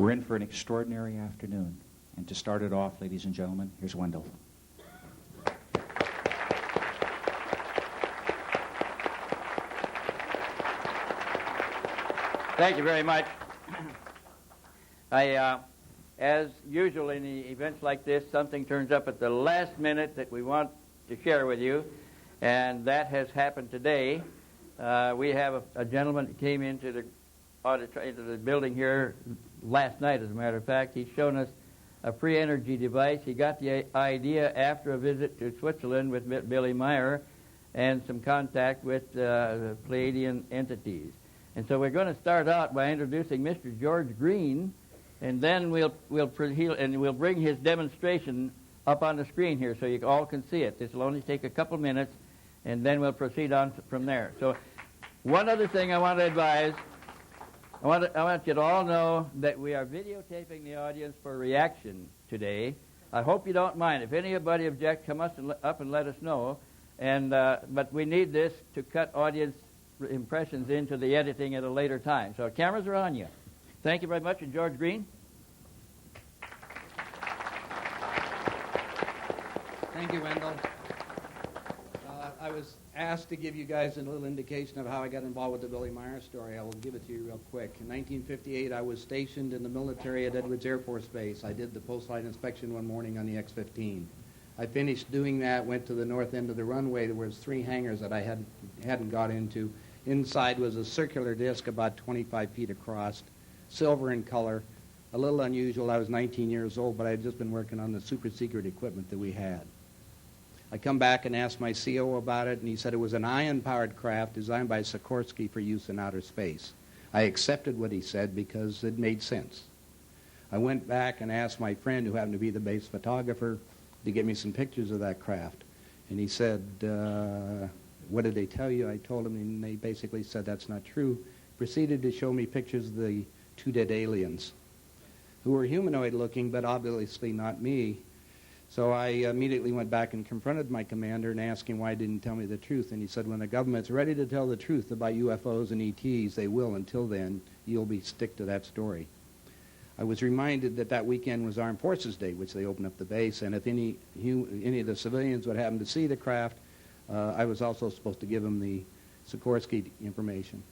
We're in for an extraordinary afternoon. And to start it off, ladies and gentlemen, here's Wendell. Thank you very much. As usual in the events like this, something turns up at the last minute that we want to share with you, and that has happened today. We have a gentleman that came into the building here last night, as a matter of fact. He's shown us a free energy device. He got the idea after a visit to Switzerland with Billy Meier and some contact with Pleiadian entities. And so we're going to start out by introducing Mr. George Green, and then we'll bring his demonstration up on the screen here so you all can see it. This will only take a couple minutes, and then we'll proceed on from there. So one other thing I want to advise, I want you to all know that we are videotaping the audience for reaction today. I hope you don't mind. If anybody objects, come up and let us know. But we need this to cut audience impressions into the editing at a later time. So cameras are on you. Thank you very much. And George Green. Thank you, Wendell. I was asked to give you guys a little indication of how I got involved with the Billy Meier story. I will give it to you real quick. In 1958, I was stationed in the military at Edwards Air Force Base. I did the post-flight inspection one morning on the X-15. I finished doing that, went to the north end of the runway. There was 3 hangars that I hadn't got into. Inside was a circular disc about 25 feet across, silver in color. A little unusual. I was 19 years old, but I had just been working on the super secret equipment that we had. I come back and asked my CO about it, and he said it was an ion-powered craft designed by Sikorsky for use in outer space. I accepted what he said because it made sense. I went back and asked my friend, who happened to be the base photographer, to get me some pictures of that craft. And he said, what did they tell you? I told him, and they basically said that's not true. Proceeded to show me pictures of the 2 dead aliens, who were humanoid-looking, but obviously not me. So I immediately went back and confronted my commander and asked him why he didn't tell me the truth. And he said, when the government's ready to tell the truth about UFOs and ETs, they will. Until then, you'll stick to that story. I was reminded that that weekend was Armed Forces Day, which they opened up the base, and if any of the civilians would happen to see the craft, I was also supposed to give them the Sikorsky information.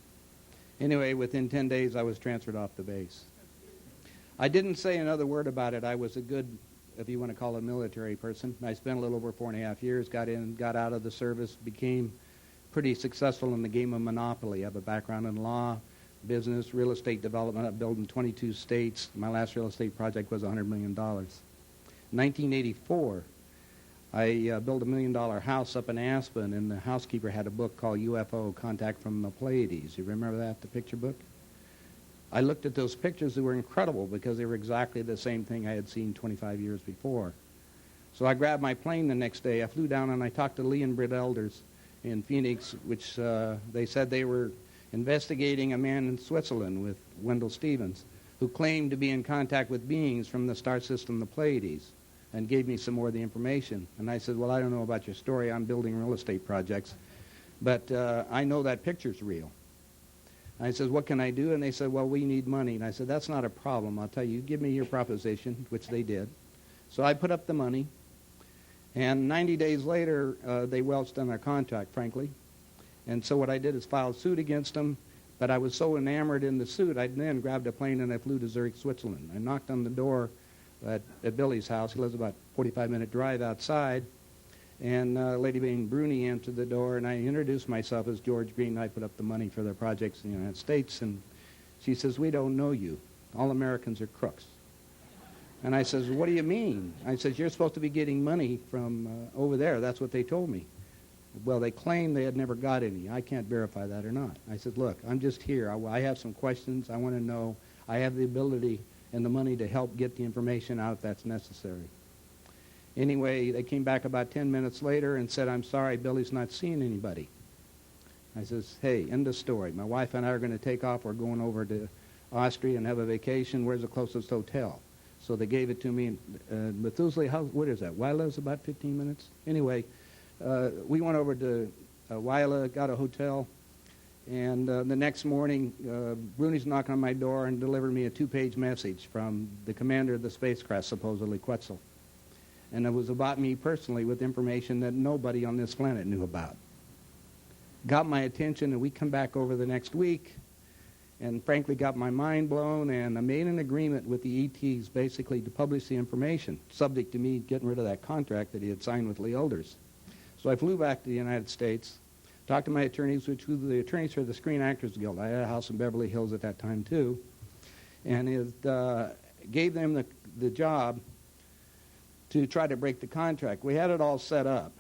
Anyway, within 10 days, I was transferred off the base. I didn't say another word about it. I was a good, if you want to call it, a military person. I spent a little over 4.5 years, got in, got out of the service, became pretty successful in the game of Monopoly. I have a background in law, business, real estate development. I've built in 22 states. My last real estate project was $100 million. In 1984, I built a $1 million house up in Aspen, and the housekeeper had a book called UFO, Contact from the Pleiades. You remember that, the picture book? I looked at those pictures. They were incredible because they were exactly the same thing I had seen 25 years before. So I grabbed my plane the next day. I flew down and I talked to Lee and Britt Elders in Phoenix, which they said they were investigating a man in Switzerland with Wendell Stevens who claimed to be in contact with beings from the star system, the Pleiades, and gave me some more of the information. And I said, well, I don't know about your story. I'm building real estate projects, but I know that picture's real. I said, what can I do? And they said, well, we need money. And I said, that's not a problem. I'll tell you, give me your proposition, which they did. So I put up the money, and 90 days later, they welched on their contract, frankly. And so what I did is file suit against them, but I was so enamored in the suit, I then grabbed a plane and I flew to Zurich, Switzerland. I knocked on the door at Billy's house. He lives about a 45-minute drive outside. And a lady named Bruni answered the door, and I introduced myself as George Green. I put up the money for their projects in the United States, and she says, we don't know you. All Americans are crooks. And I says, what do you mean? I says, you're supposed to be getting money from over there. That's what they told me. Well, they claimed they had never got any. I can't verify that or not. I said, look, I'm just here. I have some questions. I want to know. I have the ability and the money to help get the information out if that's necessary. Anyway, they came back about 10 minutes later and said, I'm sorry, Billy's not seeing anybody. I says, hey, end of story. My wife and I are going to take off. We're going over to Austria and have a vacation. Where's the closest hotel? So they gave it to me in Methuselah. What is that? Weila's about 15 minutes? Anyway, we went over to Weila, got a hotel, And the next morning, Bruni's knocking on my door and delivered me a 2-page message from the commander of the spacecraft, supposedly Quetzal. And it was about me personally with information that nobody on this planet knew about. Got my attention, and we come back over the next week, and frankly got my mind blown, and I made an agreement with the ETs basically to publish the information, subject to me getting rid of that contract that he had signed with Lee Elders. So I flew back to the United States, talked to my attorneys, which were the attorneys for the Screen Actors Guild. I had a house in Beverly Hills at that time too, and it gave them the job to try to break the contract. We had it all set up.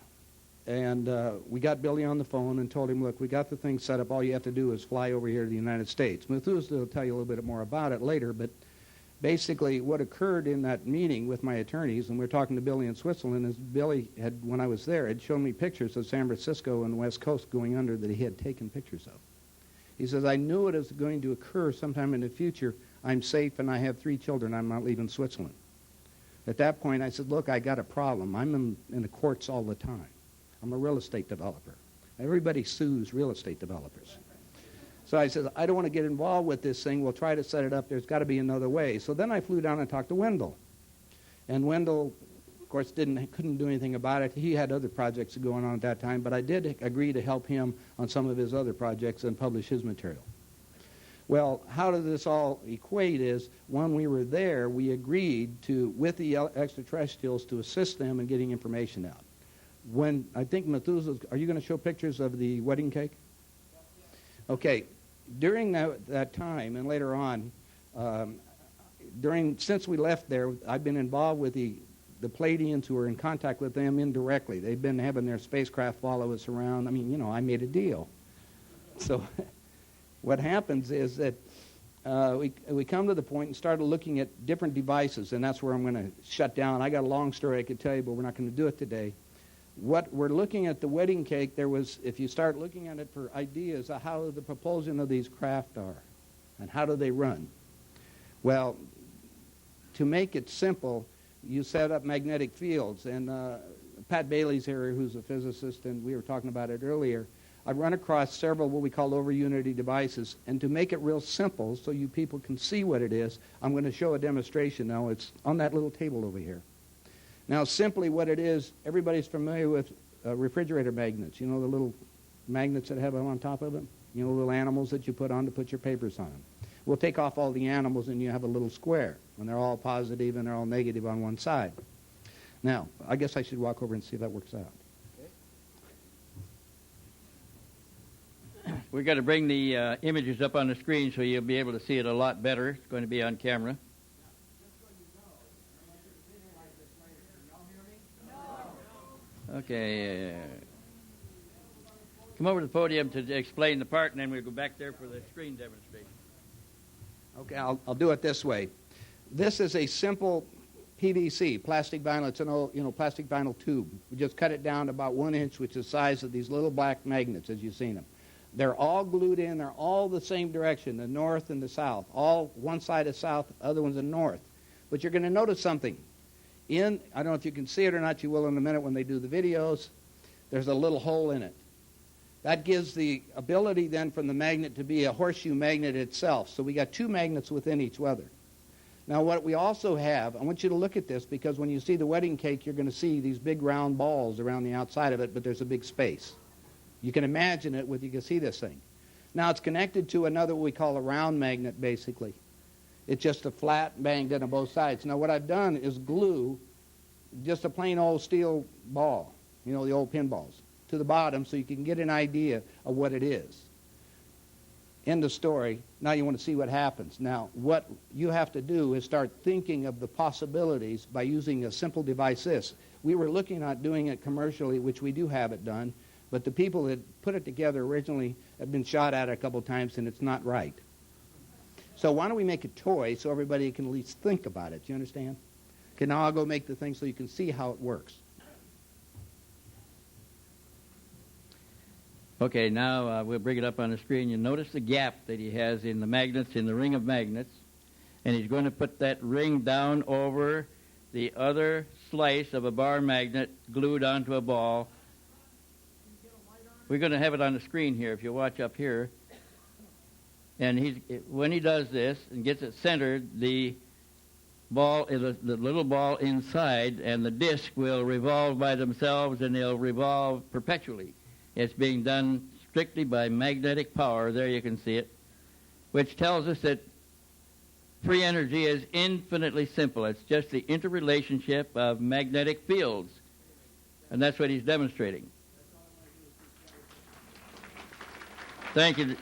And we got Billy on the phone and told him, look, we got the thing set up. All you have to do is fly over here to the United States. Methuselah will tell you a little bit more about it later, but basically what occurred in that meeting with my attorneys, and we were talking to Billy in Switzerland, is Billy had, when I was there, had shown me pictures of San Francisco and the West Coast going under that he had taken pictures of. He says, I knew it was going to occur sometime in the future. I'm safe and I have 3 children. I'm not leaving Switzerland. At that point, I said, look, I got a problem. I'm in the courts all the time. I'm a real estate developer. Everybody sues real estate developers. So I said, I don't want to get involved with this thing. We'll try to set it up. There's got to be another way. So then I flew down and talked to Wendell. And Wendell, of course, couldn't do anything about it. He had other projects going on at that time, but I did agree to help him on some of his other projects and publish his material. Well, how did this all equate is, when we were there, we agreed to, with the extraterrestrials, to assist them in getting information out. When, I think Methuselah, are you going to show pictures of the wedding cake? Okay, during that time and later on, since we left there, I've been involved with the Pleiadians who are in contact with them indirectly. They've been having their spacecraft follow us around. I mean, I made a deal. So what happens is that we come to the point and started looking at different devices, and that's where I'm going to shut down. I got a long story I could tell you, but we're not going to do it today. What we're looking at the wedding cake, there was, if you start looking at it for ideas of how the propulsion of these craft are and how do they run. Well, to make it simple, you set up magnetic fields. And Pat Bailey's here, who's a physicist, and we were talking about it earlier. I've run across several what we call over-unity devices. And to make it real simple so you people can see what it is, I'm going to show a demonstration now. It's on that little table over here. Now, simply what it is, everybody's familiar with refrigerator magnets. You know the little magnets that have them on top of them? You know, little animals that you put on to put your papers on them. We'll take off all the animals and you have a little square, and they're all positive and they're all negative on one side. Now, I guess I should walk over and see if that works out. Okay. We're going to bring the images up on the screen so you'll be able to see it a lot better. It's going to be on camera. Okay. Come over to the podium to explain the part, and then we'll go back there for the screen demonstration. Okay, I'll do it this way. This is a simple PVC, plastic vinyl. It's an old, plastic vinyl tube. We just cut it down to about 1 inch, which is the size of these little black magnets, as you've seen them. They're all glued in. They're all the same direction, the north and the south. All one side is south, other one's the north. But you're going to notice something. I don't know if you can see it or not, you will in a minute when they do the videos, there's a little hole in it. That gives the ability then from the magnet to be a horseshoe magnet itself. So we got 2 magnets within each other. Now what we also have, I want you to look at this because when you see the wedding cake, you're going to see these big round balls around the outside of it, but there's a big space. You can imagine it when you can see this thing. Now it's connected to another what we call a round magnet basically. It's just a flat banged in on both sides. Now what I've done is glue just a plain old steel ball, the old pinballs, to the bottom so you can get an idea of what it is. End of story. Now you want to see what happens. Now what you have to do is start thinking of the possibilities by using a simple device this. We were looking at doing it commercially, which we do have it done, but the people that put it together originally have been shot at a couple times and it's not right. So why don't we make a toy so everybody can at least think about it? Do you understand? Okay, now I'll go make the thing so you can see how it works. Okay, now we'll bring it up on the screen. You notice the gap that he has in the magnets, in the ring of magnets. And he's going to put that ring down over the other slice of a bar magnet glued onto a ball. We're going to have it on the screen here. If you watch up here, And when he does this and gets it centered, the ball, the little ball inside, and the disc will revolve by themselves, and they'll revolve perpetually. It's being done strictly by magnetic power. There you can see it, which tells us that free energy is infinitely simple. It's just the interrelationship of magnetic fields, and that's what he's demonstrating. Thank you,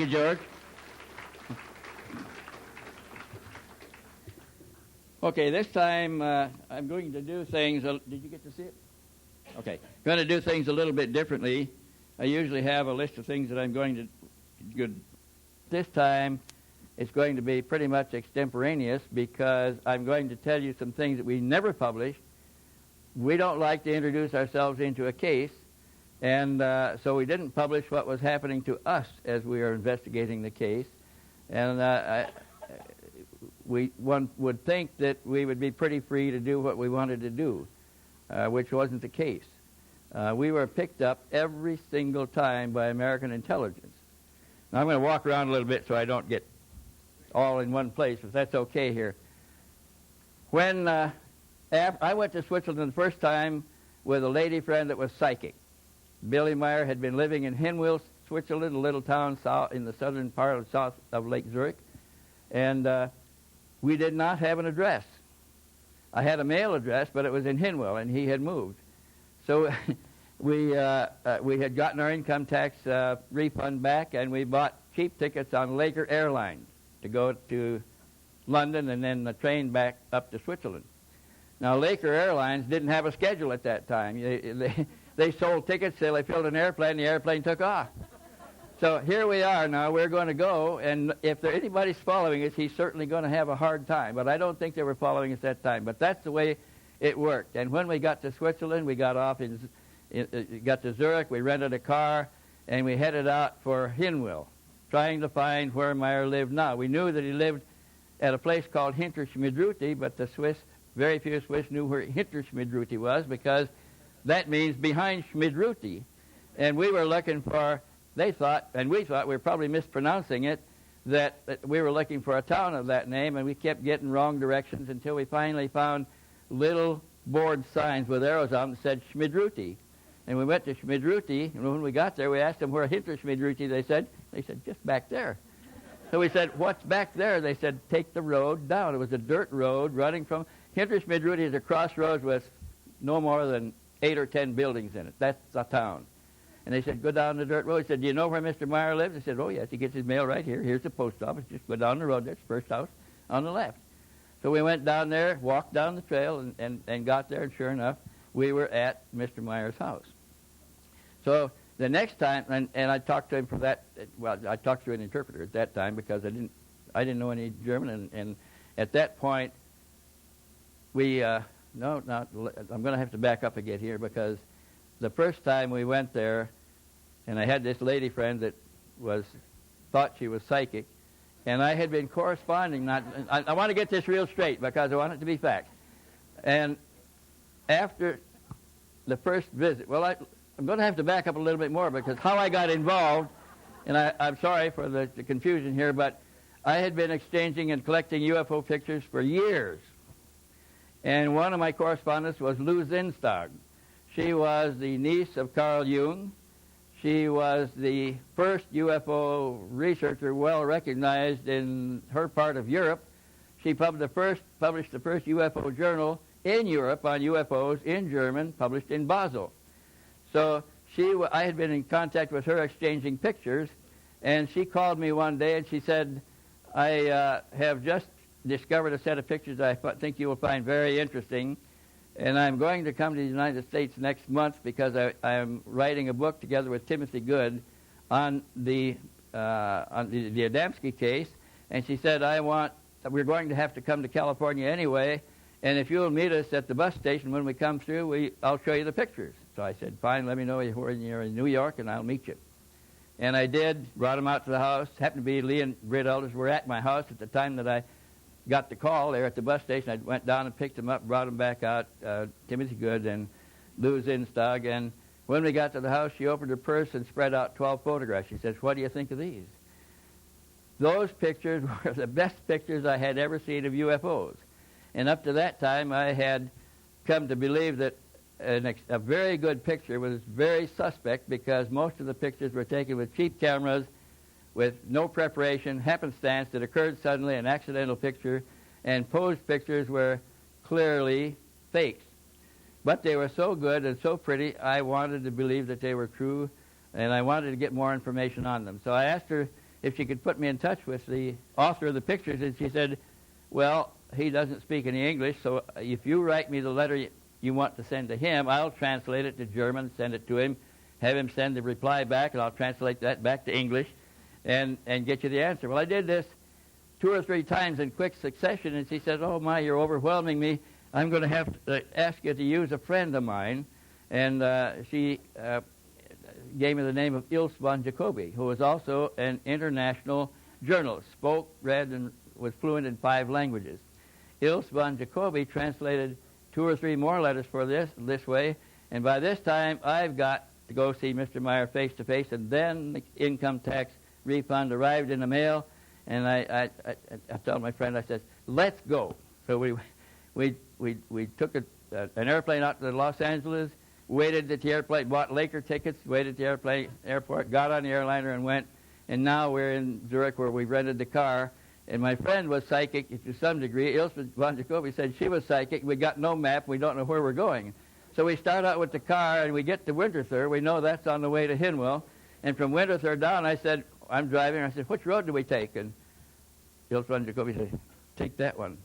George. Okay, this time I'm going to do things. Did you get to see it? Okay, going to do things a little bit differently. I usually have a list of things that I'm going to do. This time it's going to be pretty much extemporaneous because I'm going to tell you some things that we never published. We don't like to introduce ourselves into a case, and so we didn't publish what was happening to us as we were investigating the case. And one would think that we would be pretty free to do what we wanted to do, which wasn't the case. We were picked up every single time by American intelligence. Now I'm going to walk around a little bit so I don't get all in one place, if that's okay here. When I went to Switzerland the first time with a lady friend that was psychic. Billy Meier had been living in Hinwil, Switzerland, a little town south in the southern part of south of Lake Zurich, and we did not have an address. I had a mail address, but it was in Hinwil, and he had moved. So we had gotten our income tax refund back, and we bought cheap tickets on Laker Airlines to go to London and then the train back up to Switzerland. Now, Laker Airlines didn't have a schedule at that time. They sold tickets till they filled an airplane, and the airplane took off. So here we are now. We're going to go, and if anybody's following us, he's certainly going to have a hard time. But I don't think they were following us that time. But that's the way it worked. And when we got to Switzerland, we got off got to Zurich. We rented a car, and we headed out for Hinwil, trying to find where Meier lived now. We knew that he lived at a place called Hinterschmidruti, but very few Swiss knew where Hinterschmidruti was because that means behind Schmidruti. And we were looking for, we thought we were probably mispronouncing it, that we were looking for a town of that name, and we kept getting wrong directions until we finally found little board signs with arrows on them that said Schmidruti. And we went to Schmidruti, and when we got there, we asked them where Hinterschmidruti, they said, just back there. So we said, what's back there? They said, take the road down. It was a dirt road running from, Hinterschmidruti is a crossroads with no more than 8 or 10 buildings in it. That's a town. And they said, go down the dirt road. He said, do you know where Mr. Meier lives? I said, oh, yes, he gets his mail right here. Here's the post office. Just go down the road. There's the first house on the left. So we went down there, walked down the trail, and got there, and sure enough, we were at Mr. Meier's house. So the next time, and I talked to him for that, well, I talked to an interpreter at that time because I didn't know any German, and at that point, I'm going to have to back up again here because the first time we went there, and I had this lady friend that thought she was psychic, and I had been corresponding. I want to get this real straight because I want it to be fact. And after the first visit, well, I'm going to have to back up a little bit more because how I got involved, and I'm sorry for the confusion here, but I had been exchanging and collecting UFO pictures for years. And one of my correspondents was Lou Zinstag. She was the niece of Carl Jung. She was the first UFO researcher well recognized in her part of Europe. She published the first UFO journal in Europe on UFOs in German, published in Basel. So I had been in contact with her exchanging pictures, and she called me one day and she said, I have just discovered a set of pictures I think you will find very interesting, and I'm going to come to the United States next month because I'm writing a book together with Timothy Good on the Adamski case. And she said, we're going to have to come to California anyway, and if you'll meet us at the bus station when we come through, I'll show you the pictures. So I said, fine, let me know when you're in New York, and I'll meet you. And I did, brought them out to the house. Happened to be Lee and Britt Elders were at my house at the time that I got the call. They were at the bus station. I went down and picked them up, brought them back out, Timothy Good and Lou Zinstag. And when we got to the house, she opened her purse and spread out 12 photographs. She says, what do you think of these? those pictures were the best pictures I had ever seen of UFOs. And up to that time, I had come to believe that a very good picture was very suspect because most of the pictures were taken with cheap cameras with no preparation, happenstance that occurred suddenly, an accidental picture, and posed pictures were clearly fakes. But they were so good and so pretty, I wanted to believe that they were true, and I wanted to get more information on them. So I asked her if she could put me in touch with the author of the pictures, and she said, well, he doesn't speak any English, so if you write me the letter you want to send to him, I'll translate it to German, send it to him, have him send the reply back, and I'll translate that back to English and get you the answer. Well, I did this 2 or 3 times in quick succession, and she said, oh, my, you're overwhelming me. I'm going to have to ask you to use a friend of mine. And she gave me the name of Ilse von Jacobi, who was also an international journalist, spoke, read, and was fluent in 5 languages. Ilse von Jacobi translated 2 or 3 more letters for this way, and by this time I've got to go see Mr. Meier face to face, and then the income tax refund arrived in the mail, and I told my friend, I said, let's go. So we took an airplane out to Los Angeles, waited at the airplane, bought Laker tickets, waited at the airport, got on the airliner and went, and now we're in Zurich where we rented the car. And my friend was psychic to some degree. Ilse von Jacobi said she was psychic. We got no map. We don't know where we're going. So we start out with the car, and we get to Winterthur. We know that's on the way to Hinwil. And from Winterthur down, I said, I'm driving. I said, which road do we take? And Ilse von Jacobi said, take that one.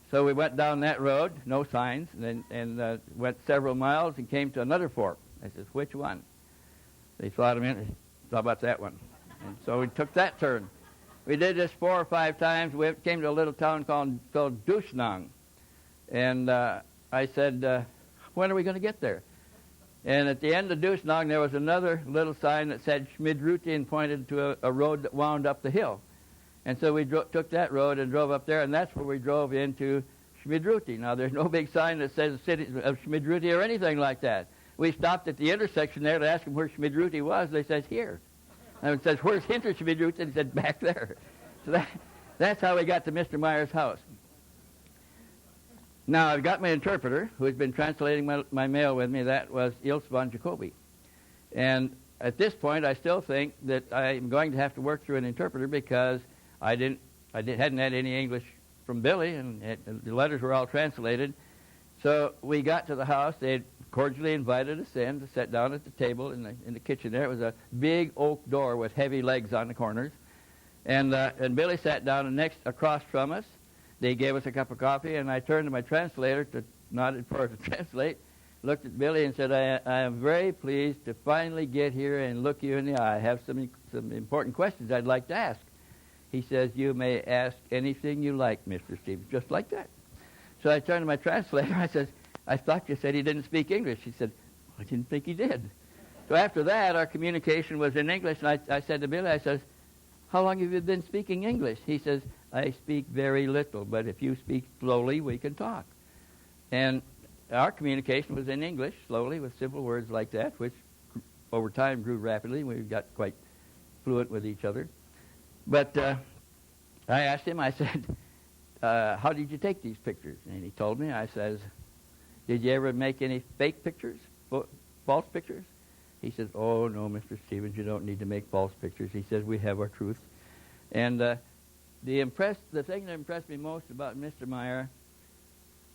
So we went down that road, no signs, and went several miles and came to another fork. I said, which one? They thought a minute. How about that one? And so we took that turn. We did this 4 or 5 times. We came to a little town called Dushnang. And I said, when are we going to get there? And at the end of Dushnang, there was another little sign that said Schmidruti and pointed to a road that wound up the hill. And so we took that road and drove up there, and that's where we drove into Schmidruti. Now, there's no big sign that says the city of Schmidruti or anything like that. We stopped at the intersection there to ask them where Schmidruti was. They said, here. And it says, where's Hinter Schmidruti? And he said, back there. So that's how we got to Mr. Meier's house. Now, I've got my interpreter, who has been translating my mail with me. That was Ilse von Jacobi. And at this point, I still think that I'm going to have to work through an interpreter because I hadn't had any English from Billy, and the letters were all translated. So we got to the house. They had cordially invited us in to sit down at the table in the kitchen there. It was a big oak door with heavy legs on the corners. And Billy sat down across from us. They gave us a cup of coffee, and I turned to my translator, nodded for her to translate, looked at Billy and said, I am very pleased to finally get here and look you in the eye. I have some important questions I'd like to ask. He says, you may ask anything you like, Mr. Stevens, just like that. So I turned to my translator. I said, I thought you said he didn't speak English. He said, I didn't think he did. So after that, our communication was in English, and I said to Billy, I says, how long have you been speaking English? He says, I speak very little, but if you speak slowly, we can talk. And our communication was in English, slowly, with simple words like that, which over time grew rapidly. We got quite fluent with each other. But I asked him, I said, how did you take these pictures? And he told me. I says, did you ever make any fake pictures, false pictures? He says, oh, no, Mr. Stevens, you don't need to make false pictures. He says, we have our truth. And the thing that impressed me most about Mr. Meier,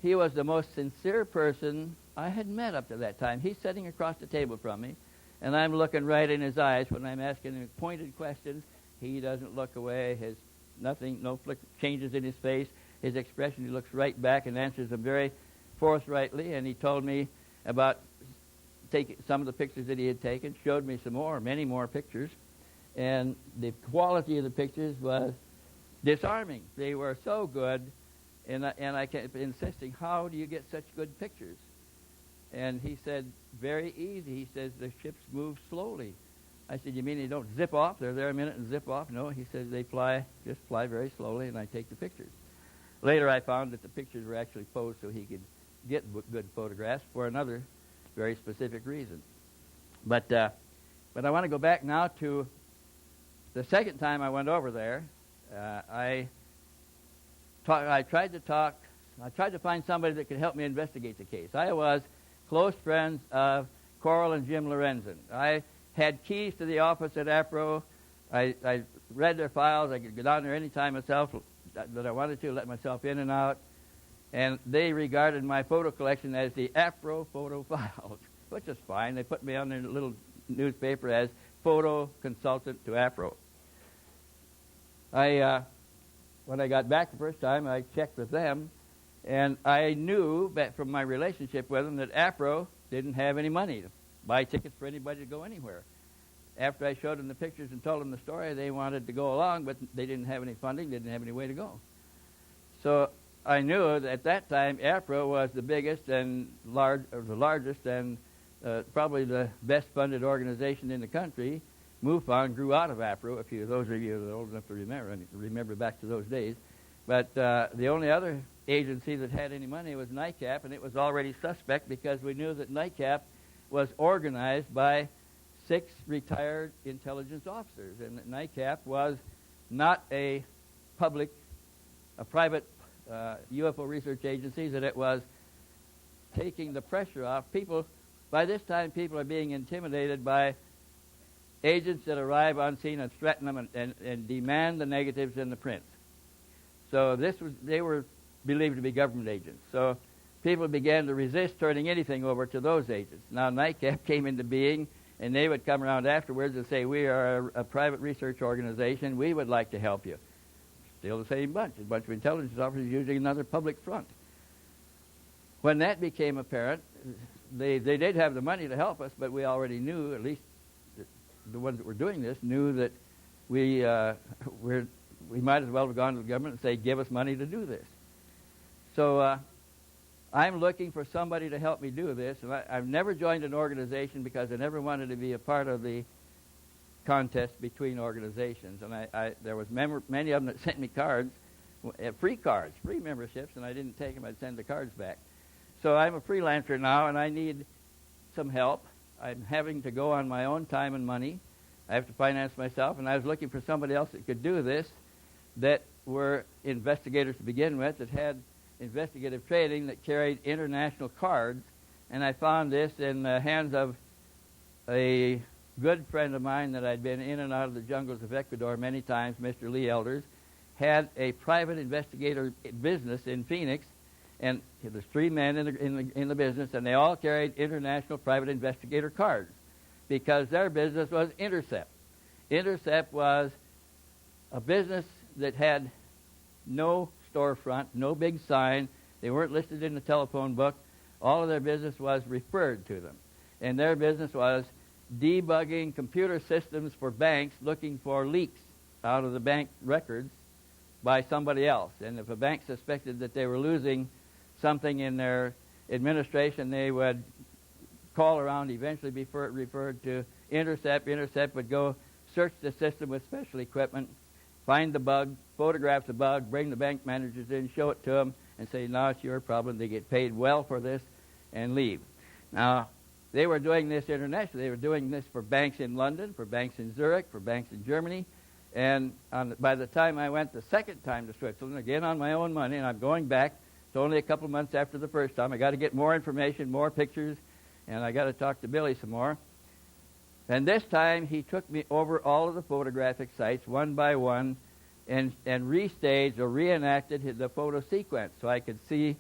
he was the most sincere person I had met up to that time. He's sitting across the table from me, and I'm looking right in his eyes when I'm asking him pointed questions. He doesn't look away. No changes in his face. His expression, he looks right back and answers them very forthrightly. And he told me about some of the pictures that he had taken, showed me many more pictures. And the quality of the pictures was disarming. They were so good, and I kept insisting, how do you get such good pictures? And he said, very easy. He says, the ships move slowly. I said, you mean they don't zip off? They're there a minute and zip off? No, he says they just fly very slowly, and I take the pictures. Later I found that the pictures were actually posed so he could get good photographs for another very specific reason. But I want to go back now to the second time I went over there, I tried to find somebody that could help me investigate the case. I was close friends of Coral and Jim Lorenzen. I had keys to the office at APRO. I read their files. I could go down there anytime myself that I wanted to, let myself in and out. And they regarded my photo collection as the APRO photo files, which is fine. They put me on their little newspaper as photo consultant to APRO. When I got back the first time, I checked with them, and I knew that from my relationship with them that APRO didn't have any money to buy tickets for anybody to go anywhere. After I showed them the pictures and told them the story, they wanted to go along, but they didn't have any funding, didn't have any way to go. So I knew that at that time APRO was the biggest and the largest and probably the best funded organization in the country. MUFON grew out of APRO, if those of you that are old enough to remember back to those days. But the only other agency that had any money was NICAP, and it was already suspect because we knew that NICAP was organized by 6 retired intelligence officers, and that NICAP was not a private UFO research agency, that it was taking the pressure off people. By this time, people are being intimidated by agents that arrive on scene and threaten them and demand the negatives and the prints. So they were believed to be government agents. So people began to resist turning anything over to those agents. Now NICAP came into being, and they would come around afterwards and say, we are a private research organization. We would like to help you. Still the same bunch, a bunch of intelligence officers using another public front. When that became apparent, they did have the money to help us, but we already knew, at least the ones that were doing this, knew that we might as well have gone to the government and say, give us money to do this. So I'm looking for somebody to help me do this, and I've never joined an organization because I never wanted to be a part of the contest between organizations. And there was many of them that sent me cards, free memberships, and I didn't take them. I'd send the cards back. So I'm a freelancer now, and I need some help. I'm having to go on my own time and money. I have to finance myself, and I was looking for somebody else that could do this, that were investigators to begin with, that had investigative training, that carried international cards. And I found this in the hands of a good friend of mine that I'd been in and out of the jungles of Ecuador many times, Mr. Lee Elders, had a private investigator business in Phoenix, and there's 3 men in the business, and they all carried international private investigator cards because their business was Intercept. Intercept was a business that had no storefront, no big sign. They weren't listed in the telephone book. All of their business was referred to them. And their business was debugging computer systems for banks looking for leaks out of the bank records by somebody else. And if a bank suspected that they were losing something in their administration, they would call around, eventually be referred to Intercept. Intercept would go search the system with special equipment, find the bug, photograph the bug, bring the bank managers in, show it to them, and say, now it's your problem. They get paid well for this and leave. Now, they were doing this internationally. They were doing this for banks in London, for banks in Zurich, for banks in Germany. And by the time I went the second time to Switzerland, again on my own money, and I'm going back, it's only a couple of months after the first time. I got to get more information, more pictures, and I got to talk to Billy some more. And this time he took me over all of the photographic sites one by one and restaged or reenacted the photo sequence so I could see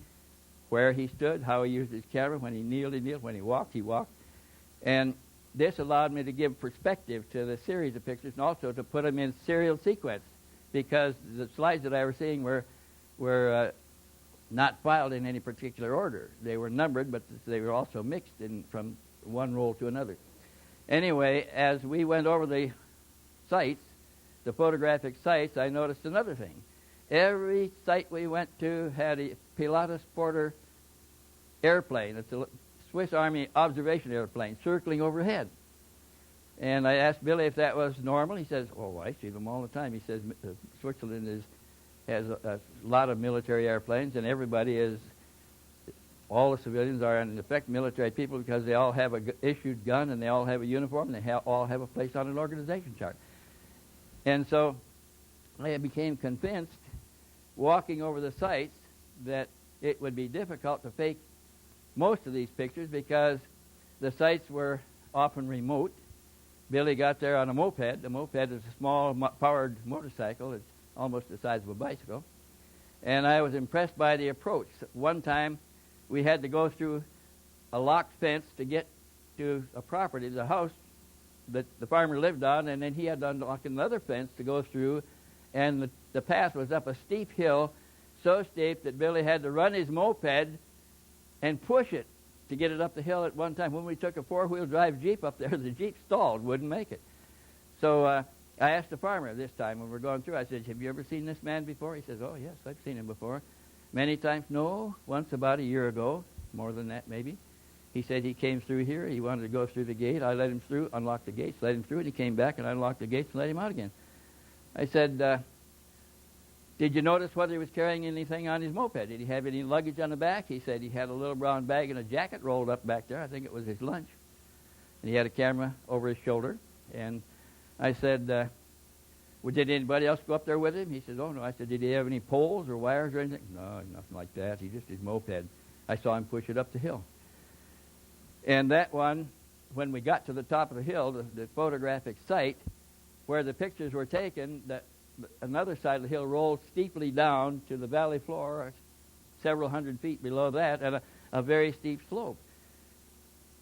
where he stood, how he used his camera. When he kneeled, he kneeled. When he walked, he walked. And this allowed me to give perspective to the series of pictures and also to put them in serial sequence because the slides that I was seeing were not filed in any particular order. They were numbered, but they were also mixed from one roll to another. Anyway, as we went over the sites, the photographic sites, I noticed another thing. Every site we went to had a Pilatus Porter airplane. It's a Swiss Army observation airplane circling overhead. And I asked Billy if that was normal. He says, oh, I see them all the time. He says Switzerland has a lot of military airplanes, and all the civilians are in effect military people because they all have an issued gun and they all have a uniform and they all have a place on an organization chart. And so I became convinced, walking over the sites, that it would be difficult to fake most of these pictures because the sites were often remote. Billy got there on a moped. The moped is a small powered motorcycle. It's almost the size of a bicycle. And I was impressed by the approach. One time, we had to go through a locked fence to get to a property, the house that the farmer lived on, and then he had to unlock another fence to go through, and the path was up a steep hill, so steep that Billy had to run his moped and push it to get it up the hill at one time. When we took a four-wheel drive Jeep up there, the Jeep stalled, wouldn't make it. So I asked the farmer this time when we were going through, I said, have you ever seen this man before? He says, oh, yes, I've seen him before. Many times? No, once about a year ago, more than that maybe. He said he came through here. He wanted to go through the gate. I let him through, unlocked the gates, let him through, and he came back and unlocked the gates and let him out again. I said, did you notice whether he was carrying anything on his moped? Did he have any luggage on the back? He said he had a little brown bag and a jacket rolled up back there. I think it was his lunch. And he had a camera over his shoulder. And I said, well, did anybody else go up there with him? He said, oh, no. I said, did he have any poles or wires or anything? No, nothing like that. He just his moped. I saw him push it up the hill. And that one, when we got to the top of the hill, the photographic site where the pictures were taken, another side of the hill rolled steeply down to the valley floor, several hundred feet below that, and a very steep slope.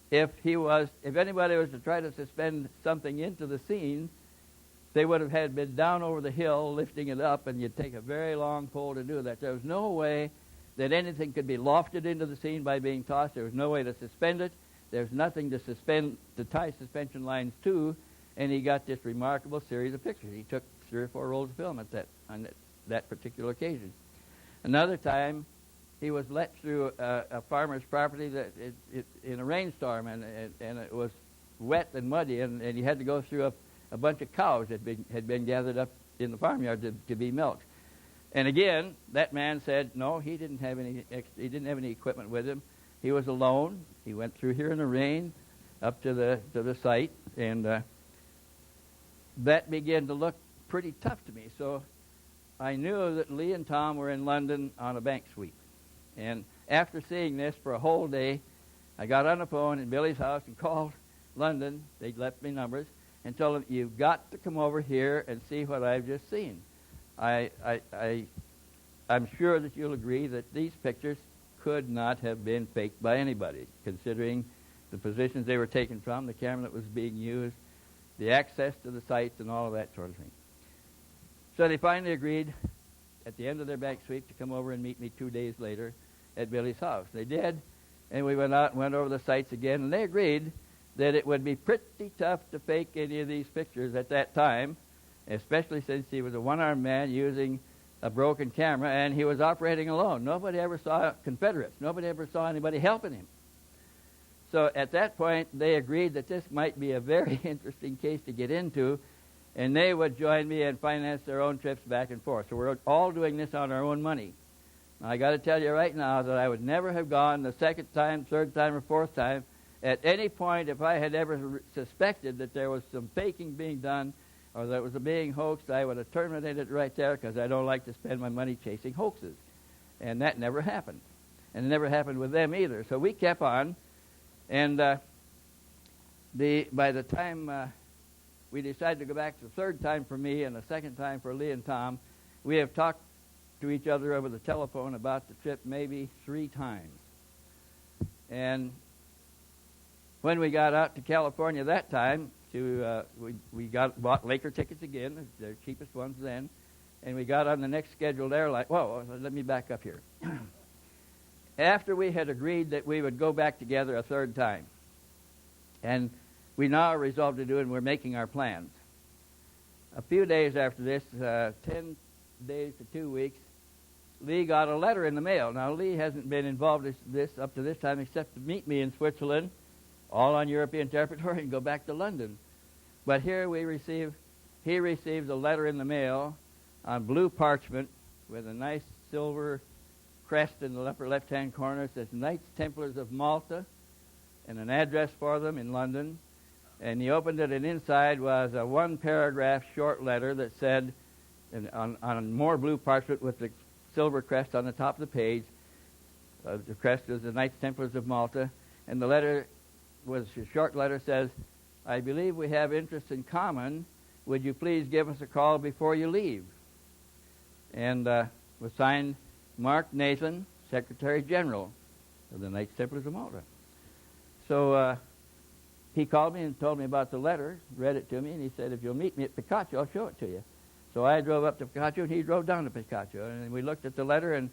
If anybody was to try to suspend something into the scene, they would have had been down over the hill lifting it up, and you'd take a very long pole to do that. There was no way that anything could be lofted into the scene by being tossed. There was no way to suspend it. There's nothing to tie suspension lines to, and he got this remarkable series of pictures. He took 3 or 4 rolls of film on that particular occasion. Another time, he was let through a farmer's property in a rainstorm, and it was wet and muddy, and he had to go through a bunch of cows that had been gathered up in the farmyard to be milked. And again, that man said, no, he didn't have any equipment with him. He was alone. He went through here in the rain up to the site, and that began to look pretty tough to me. So I knew that Lee and Tom were in London on a bank sweep. And after seeing this for a whole day, I got on the phone in Billy's house and called London. They left me numbers and told them, you've got to come over here and see what I've just seen. I'm sure that you'll agree that these pictures could not have been faked by anybody, considering the positions they were taken from, the camera that was being used, the access to the sites, and all of that sort of thing. So they finally agreed at the end of their bank sweep to come over and meet me 2 days later at Billy's house. They did, and we went out and went over the sites again, and they agreed that it would be pretty tough to fake any of these pictures at that time, especially since he was a one-armed man using a broken camera, and he was operating alone. Nobody ever saw Confederates. Nobody ever saw anybody helping him. So at that point, they agreed that this might be a very interesting case to get into, and they would join me and finance their own trips back and forth. So we're all doing this on our own money. Now, I got to tell you right now that I would never have gone the second time, third time, or fourth time at any point if I had ever suspected that there was some faking being done or that it was being hoaxed. I would have terminated it right there because I don't like to spend my money chasing hoaxes. And that never happened. And it never happened with them either. So we kept on. And by the time we decided to go back the third time for me and the second time for Lee and Tom, we have talked to each other over the telephone about the trip maybe 3 times. And when we got out to California that time, we bought Laker tickets again, their cheapest ones then, and we got on the next scheduled airline. Whoa, let me back up here. After we had agreed that we would go back together a third time, and we now resolved to do it, and we're making our plans. A few days after this, 10 days to 2 weeks, Lee got a letter in the mail. Now, Lee hasn't been involved in this up to this time except to meet me in Switzerland, all on European territory, and go back to London. But here he received a letter in the mail on blue parchment with a nice silver crest in the upper left-hand corner. It says Knights Templars of Malta, and an address for them in London. And he opened it, and inside was a 1-paragraph short letter that said, and on more blue parchment with the silver crest on the top of the page. The crest is the Knights Templars of Malta, and the letter was a short letter, says, "I believe we have interests in common. Would you please give us a call before you leave?" And was signed Mark Nathan, Secretary General of the Knights Templars of Malta. So he called me and told me about the letter, read it to me, and he said, "If you'll meet me at Picacho, I'll show it to you." So I drove up to Picacho, and he drove down to Picacho, and we looked at the letter, and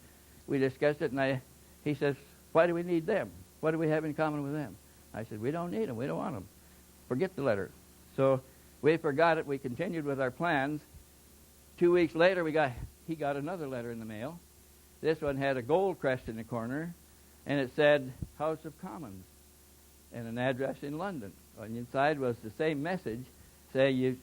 we discussed it, and he says, "Why do we need them? What do we have in common with them?" I said, "We don't need them. We don't want them. Forget the letter." So we forgot it. We continued with our plans. 2 weeks later, he got another letter in the mail. This one had a gold crest in the corner, and it said House of Commons and an address in London. On the inside was the same message, saying you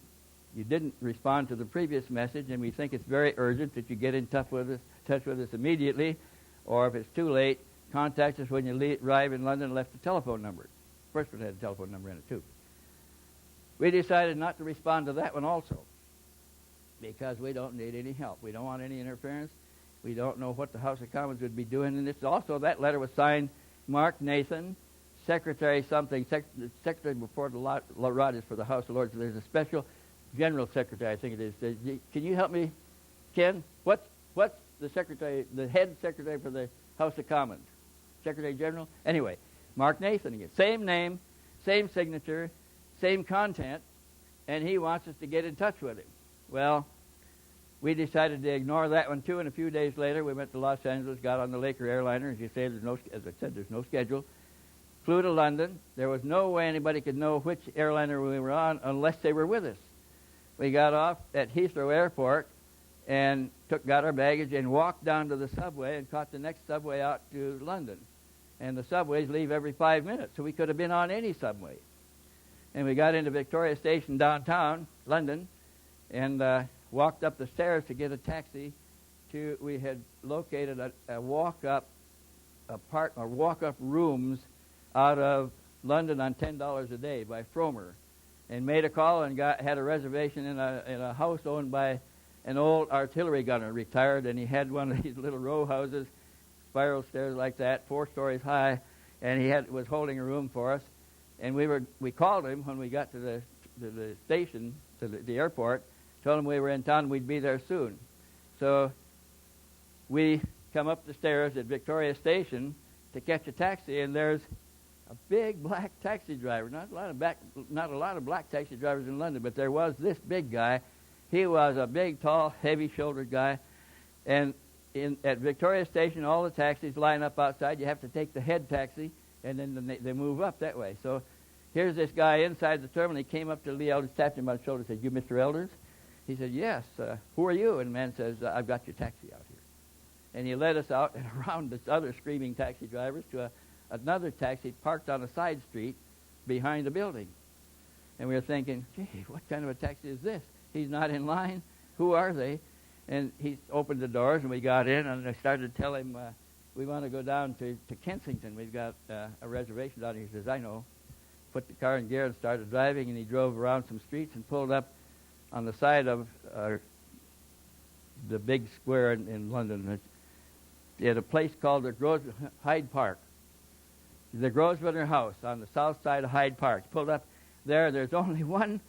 didn't respond to the previous message, and we think it's very urgent that you get in touch with us immediately, or if it's too late, contact us when you arrive in London and left the telephone number. First one had a telephone number in it, too. We decided not to respond to that one also, because we don't need any help. We don't want any interference. We don't know what the House of Commons would be doing in this. Also, that letter was signed Mark Nathan, Secretary something, Secretary before the Rod is for the House of Lords. There's a special General Secretary, I think it is. Can you help me, Ken? What's the Secretary, the head Secretary for the House of Commons? Secretary General? Anyway, Mark Nathan again. Same name, same signature, same content, and he wants us to get in touch with him. Well, we decided to ignore that one too, and a few days later we went to Los Angeles, got on the Laker airliner. As I said, there's no schedule. Flew to London. There was no way anybody could know which airliner we were on unless they were with us. We got off at Heathrow Airport and got our baggage and walked down to the subway and caught the next subway out to London. And the subways leave every 5 minutes, so we could have been on any subway. And we got into Victoria Station downtown, London, and walked up the stairs to get a taxi we had located a walk-up rooms out of London on $10 a day by Fromer, and made a call and had a reservation in a house owned by an old artillery gunner, retired, and he had one of these little row houses, spiral stairs like that, 4 stories high, and he was holding a room for us. And we called him when we got to the station, to the airport, told him we were in town and we'd be there soon. So we come up the stairs at Victoria Station to catch a taxi, and there's a big black taxi driver. Not a lot of black taxi drivers in London, but there was this big guy. He was a big, tall, heavy-shouldered guy. And at Victoria Station, all the taxis line up outside. You have to take the head taxi, and then they move up that way. So here's this guy inside the terminal. He came up to Lee Elders, tapped him on the shoulder, and said, "You Mr. Elders?" He said, "Yes. Who are you?" And the man says, "I've got your taxi out here." And he led us out and around the other screaming taxi drivers to another taxi parked on a side street behind the building. And we were thinking, gee, what kind of a taxi is this? He's not in line. Who are they? And he opened the doors, and we got in, and I started to tell him, we want to go down to Kensington. We've got a reservation down here. He says, "I know." Put the car in gear and started driving, and he drove around some streets and pulled up on the side of the big square in London. He had a place called the Hyde Park. The Grosvenor House on the south side of Hyde Park. He pulled up there. There's only one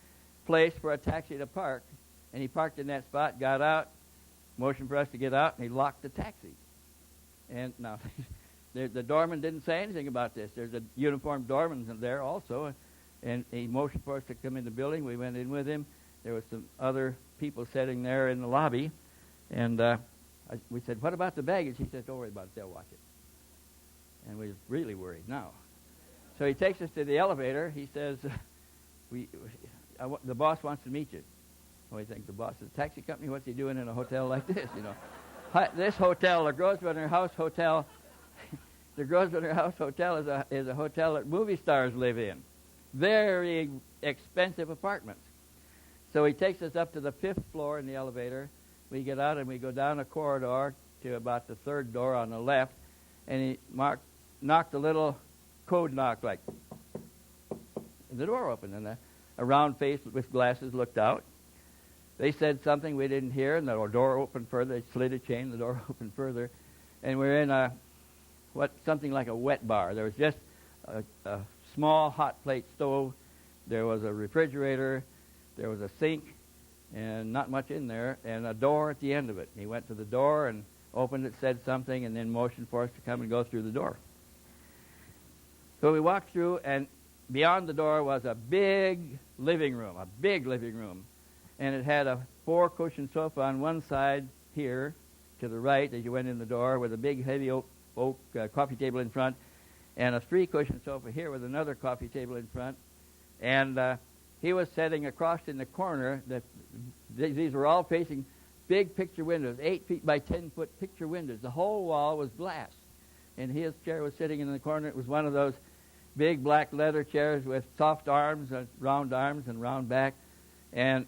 place for a taxi to park, and he parked in that spot, got out, motioned for us to get out, and he locked the taxi. And now, the doorman didn't say anything about this. There's a uniformed doorman there also, and he motioned for us to come in the building. We went in with him. There was some other people sitting there in the lobby, and we said, "What about the baggage?" He said, "Don't worry about it. They'll watch it." And we were really worried now. So he takes us to the elevator. He says, "The boss wants to meet you." Well, we think, the boss is a taxi company? What's he doing in a hotel like this, you know? This hotel, the Grosvenor House Hotel, the Grosvenor House Hotel is a hotel that movie stars live in. Very expensive apartments. So he takes us up to the 5th floor in the elevator. We get out and we go down a corridor to about the 3rd door on the left, and he knocked a little code knock, like, the door opened, and a round face with glasses looked out. They said something we didn't hear, and the door opened further. They slid a chain, the door opened further, and we're in something like a wet bar. There was just a small hot plate stove. There was a refrigerator. There was a sink, and not much in there, and a door at the end of it. He went to the door and opened it, said something, and then motioned for us to come and go through the door. So we walked through, and beyond the door was a big living room, and it had a 4-cushion sofa on one side here to the right as you went in the door, with a big heavy oak coffee table in front, and a 3-cushion sofa here with another coffee table in front. And he was sitting across in the corner. These were all facing big picture windows, 8 feet by 10 foot picture windows. The whole wall was glass, and his chair was sitting in the corner. It was one of those big black leather chairs with soft arms and round back. And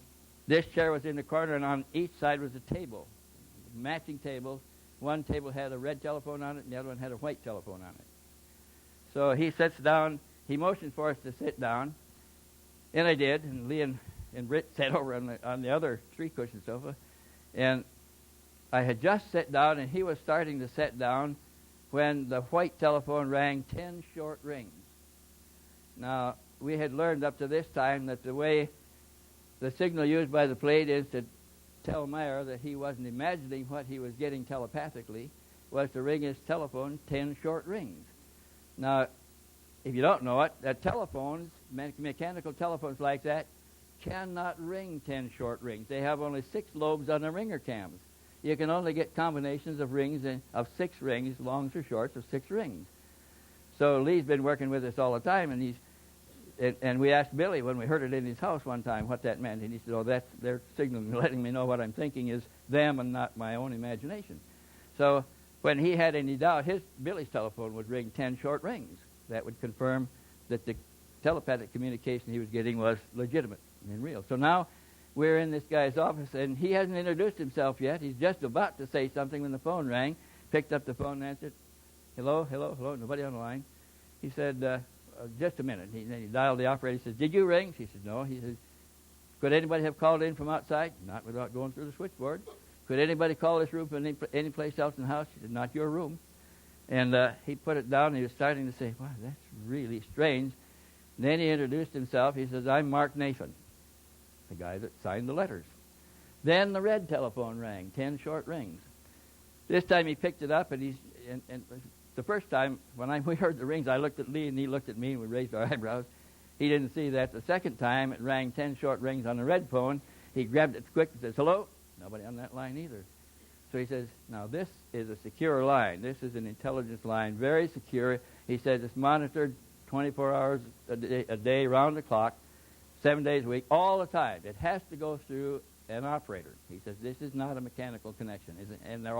this chair was in the corner, and on each side was a table, matching tables. One table had a red telephone on it, and the other one had a white telephone on it. So he sits down. He motioned for us to sit down, and I did. And Lee and Britt sat over on the other 3-cushion sofa. And I had just sat down, and he was starting to sit down when the white telephone rang 10 short rings. Now, we had learned up to this time that the way the signal used by the plate is to tell Meier that he wasn't imagining what he was getting telepathically, was to ring his telephone 10 short rings. Now, if you don't know it, telephones, mechanical telephones like that, cannot ring 10 short rings. They have only 6 lobes on the ringer cams. You can only get combinations of rings of 6 rings, longs or shorts, of 6 rings. So Lee's been working with us all the time, and we asked Billy when we heard it in his house one time what that meant, and he said, "Oh, that's their signaling, letting me know what I'm thinking is them and not my own imagination." So when he had any doubt, Billy's telephone would ring 10 short rings. That would confirm that the telepathic communication he was getting was legitimate and real. So now we're in this guy's office, and he hasn't introduced himself yet. He's just about to say something when the phone rang, picked up the phone and answered, "Hello, hello, hello," nobody on the line. He said, "Just a minute." Then he dialed the operator. He said, "Did you ring?" She said, "No." He said, "Could anybody have called in from outside?" "Not without going through the switchboard." "Could anybody call this room from any place else in the house?" She said, "Not your room." And he put it down, and he was starting to say, "Wow, that's really strange." And then he introduced himself. He says, "I'm Mark Nathan, the guy that signed the letters." Then the red telephone rang, 10 short rings. This time he picked it up, and the first time when we heard the rings, I looked at Lee, and he looked at me, and we raised our eyebrows. He didn't see that. The second time it rang 10 short rings on the red phone. He grabbed it quick and says, "Hello?" Nobody on that line either. So he says, "Now this is a secure line. This is an intelligence line, very secure." He says it's monitored 24 hours a day, round the clock, 7 days a week, all the time. It has to go through an operator. He says this is not a mechanical connection, and they're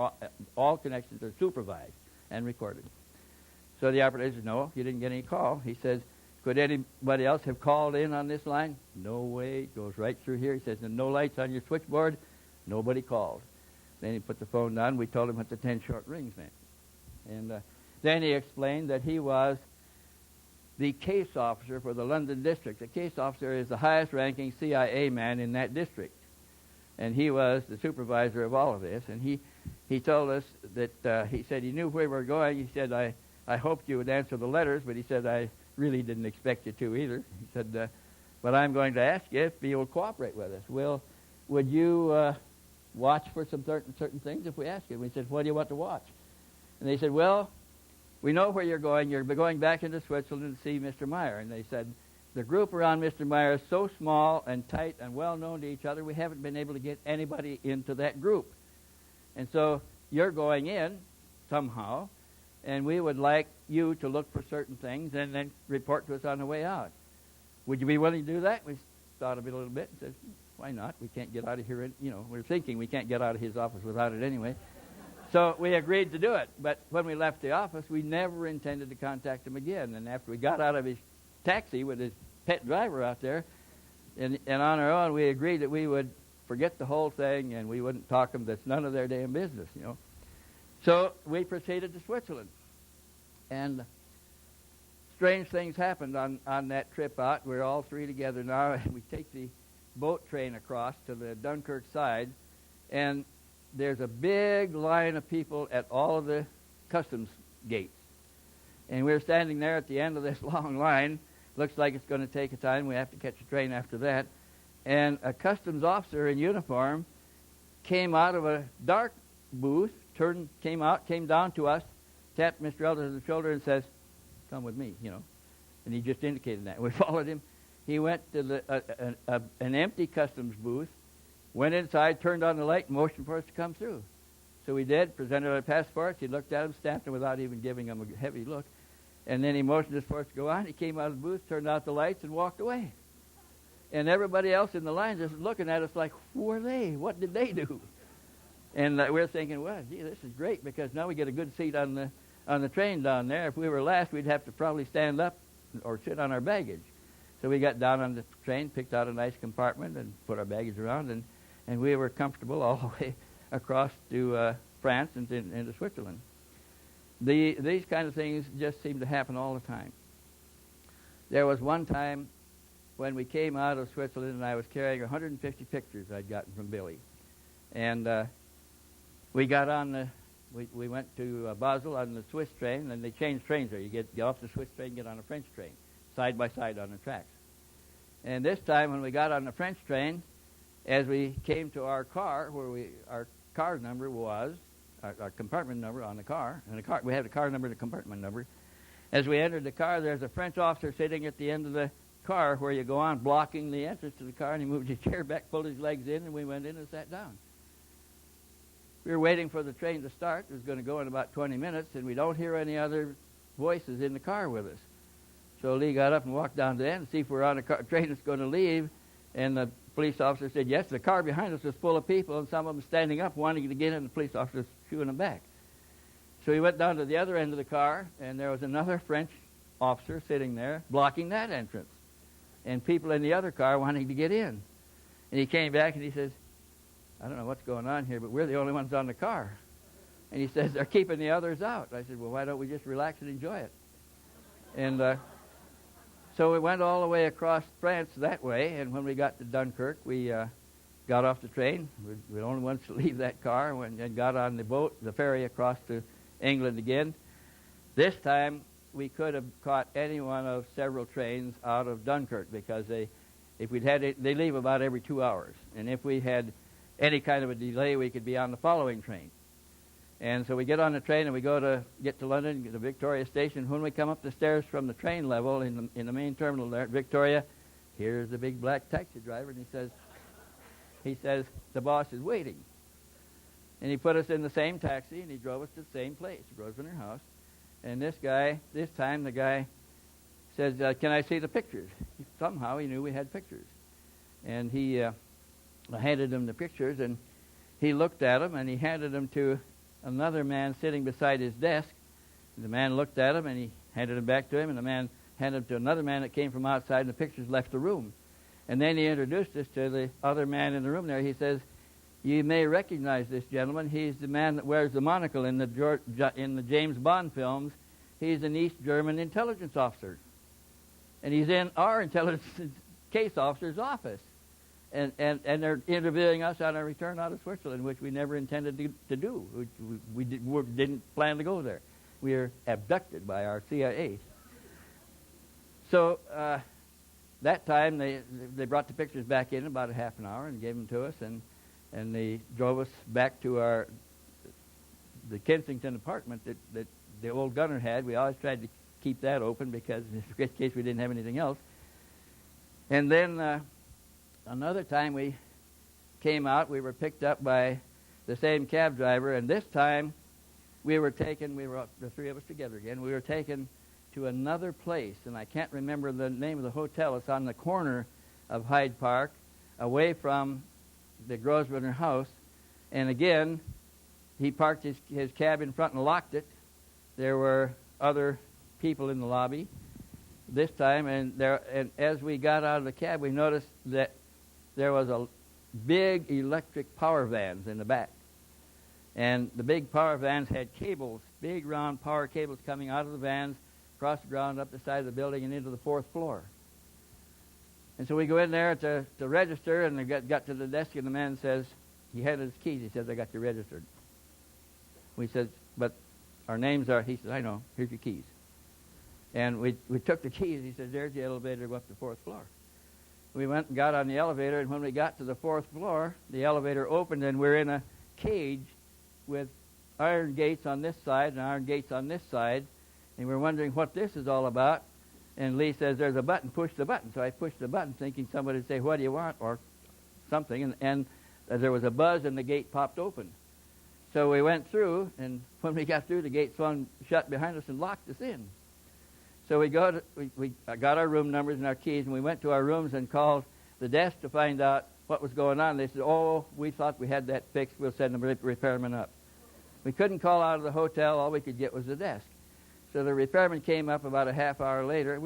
all connections are supervised and recorded. So the operator says, "No, you didn't get any call." He says, "Could anybody else have called in on this line?" "No way." It goes right through here. He says, "And no lights on your switchboard?" Nobody called. Then he put the phone down. We told him what the 10 short rings meant. And then he explained that he was the case officer for the London district. The case officer is the highest-ranking CIA man in that district. And he was the supervisor of all of this. And he told us that he said he knew where we were going. He said, I hoped you would answer the letters, but he said, I really didn't expect you to either. He said, but I'm going to ask you if you will cooperate with us. Would you watch for some certain things if we ask you? We said, what do you want to watch? And they said, well, we know where you're going. You're going back into Switzerland to see Mr. Meier. And they said, the group around Mr. Meier is so small and tight and well known to each other, we haven't been able to get anybody into that group. And so you're going in somehow, and we would like you to look for certain things and then report to us on the way out. Would you be willing to do that? We thought of it a little bit and said, why not? We can't get out of here. We're thinking we can't get out of his office without it anyway. So we agreed to do it. But when we left the office, we never intended to contact him again. And after we got out of his taxi with his pet driver out there, and on our own, we agreed that we would forget the whole thing and we wouldn't talk to them. That's none of their damn business, So we proceeded to Switzerland. And strange things happened on that trip out. We're all three together now, and we take the boat train across to the Dunkirk side, and there's a big line of people at all of the customs gates. And we're standing there at the end of this long line. Looks like it's going to take a time. We have to catch a train after that. And a customs officer in uniform came out of a dark booth, came down to us, tapped Mr. Elders on the shoulder and says, "Come with me," And he just indicated that. We followed him. He went to an empty customs booth, went inside, turned on the light, and motioned for us to come through. So we did, presented our passports. He looked at them, stamped them without even giving them a heavy look. And then he motioned us for us to go on. He came out of the booth, turned out the lights, and walked away. And everybody else in the line just looking at us like, who are they? What did they do? And we're thinking, well, gee, this is great because now we get a good seat on the train down there. If we were last, we'd have to probably stand up or sit on our baggage. So we got down on the train, picked out a nice compartment, and put our baggage around, and we were comfortable all the way across to France and into Switzerland. These kind of things just seem to happen all the time. There was one time when we came out of Switzerland, and I was carrying 150 pictures I'd gotten from Billy. And we got on we went to Basel on the Swiss train, and they changed trains there. You get off the Swiss train, get on a French train, side by side on the tracks. And this time when we got on the French train, as we came to our car, where our car number was, our compartment number on the car, and we had a car number and a compartment number. As we entered the car, there's a French officer sitting at the end of the car where you go on, blocking the entrance to the car, and he moved his chair back, pulled his legs in, and we went in and sat down. We were waiting for the train to start. It was going to go in about 20 minutes, and we don't hear any other voices in the car with us. So Lee got up and walked down to the end to see if we're on a train that's going to leave, and the police officer said, yes, the car behind us was full of people, and some of them standing up wanting to get in, and the police officer was shooing them back. So he went down to the other end of the car, and there was another French officer sitting there blocking that entrance, and people in the other car wanting to get in. And he came back and he says, I don't know what's going on here, but we're the only ones on the car. And he says, they're keeping the others out. I said, well, why don't we just relax and enjoy it? And so we went all the way across France that way, and when we got to Dunkirk, we got off the train. We're the only ones to leave that car, and got on the boat, the ferry across to England again. This time, we could have caught any one of several trains out of Dunkirk, because they leave about every 2 hours. And if we had any kind of a delay, we could be on the following train. And so we get on the train and we get to London, get to Victoria Station. When we come up the stairs from the train level in the main terminal there at Victoria, here's the big black taxi driver, and he says the boss is waiting. And he put us in the same taxi, and he drove us to the same place, Grosvenor House. And this time the guy says, can I see the pictures? Somehow he knew we had pictures. And he handed him the pictures, and he looked at them, and he handed them to another man sitting beside his desk. The man looked at him, and he handed them back to him, and the man handed them to another man that came from outside, and the pictures left the room. And then he introduced us to the other man in the room there. He says, you may recognize this gentleman. He's the man that wears the monocle in the James Bond films. He's an East German intelligence officer. And he's in our intelligence case officer's office. And they're interviewing us on our return out of Switzerland, which we never intended to do. We didn't plan to go there. We were abducted by our CIA. So that time they brought the pictures back in about a half an hour and gave them to us, and they drove us back to the Kensington apartment that the old gunner had. We always tried to keep that open because in case we didn't have anything else. And then another time we came out, we were picked up by the same cab driver, and this time we were the three of us together again, we were taken to another place, and I can't remember the name of the hotel. It's on the corner of Hyde Park, away from the Grosvenor House, and again, he parked his cab in front and locked it. There were other people in the lobby this time, and as we got out of the cab, we noticed that there was a big electric power vans in the back. And the big power vans had cables, big round power cables coming out of the vans, across the ground, up the side of the building, and into the fourth floor. And so we go in there to register, and they got to the desk, and the man says, he handed his keys. He says, I got you registered. We said, but our names are, he said, I know, here's your keys. And we took the keys. He said, there's the elevator, go up to the 4th floor. We went and got on the elevator, and when we got to the 4th floor, the elevator opened, and we're in a cage with iron gates on this side and iron gates on this side, and we're wondering what this is all about. And Lee says, there's a button, push the button. So I pushed the button thinking somebody would say, what do you want, or something, and there was a buzz, and the gate popped open. So we went through, and when we got through, the gate swung shut behind us and locked us in. So we got our room numbers and our keys, and we went to our rooms and called the desk to find out what was going on. They said, oh, we thought we had that fixed. We'll send the repairman up. We couldn't call out of the hotel. All we could get was the desk. So the repairman came up about a half hour later.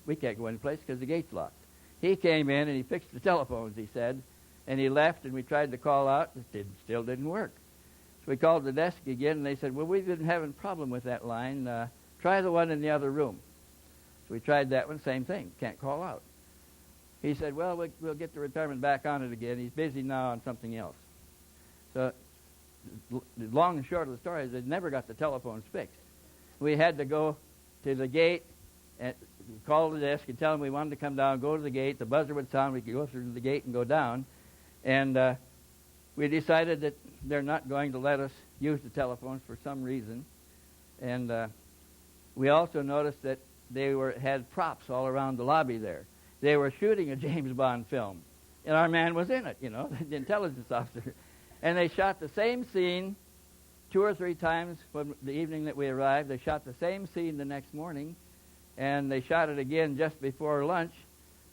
We can't go any place because the gate's locked. He came in, and he fixed the telephones, he said, and he left, and we tried to call out. It still didn't work. So we called the desk again, and they said, well, we've been having a problem with that line. Try the one in the other room. So we tried that one, same thing, can't call out. He said, well, we'll get the repairman back on it again. He's busy now on something else. So the long and short of the story is they never got the telephones fixed. We had to go to the gate and call the desk and tell them we wanted to come down, go to the gate. The buzzer would sound. We could go through the gate and go down. And we decided that they're not going to let us use the telephones for some reason. And we also noticed that they had props all around the lobby there. They were shooting a James Bond film, and our man was in it, the intelligence officer. And they shot the same scene 2 or 3 times when the evening that we arrived. They shot the same scene the next morning, and they shot it again just before lunch.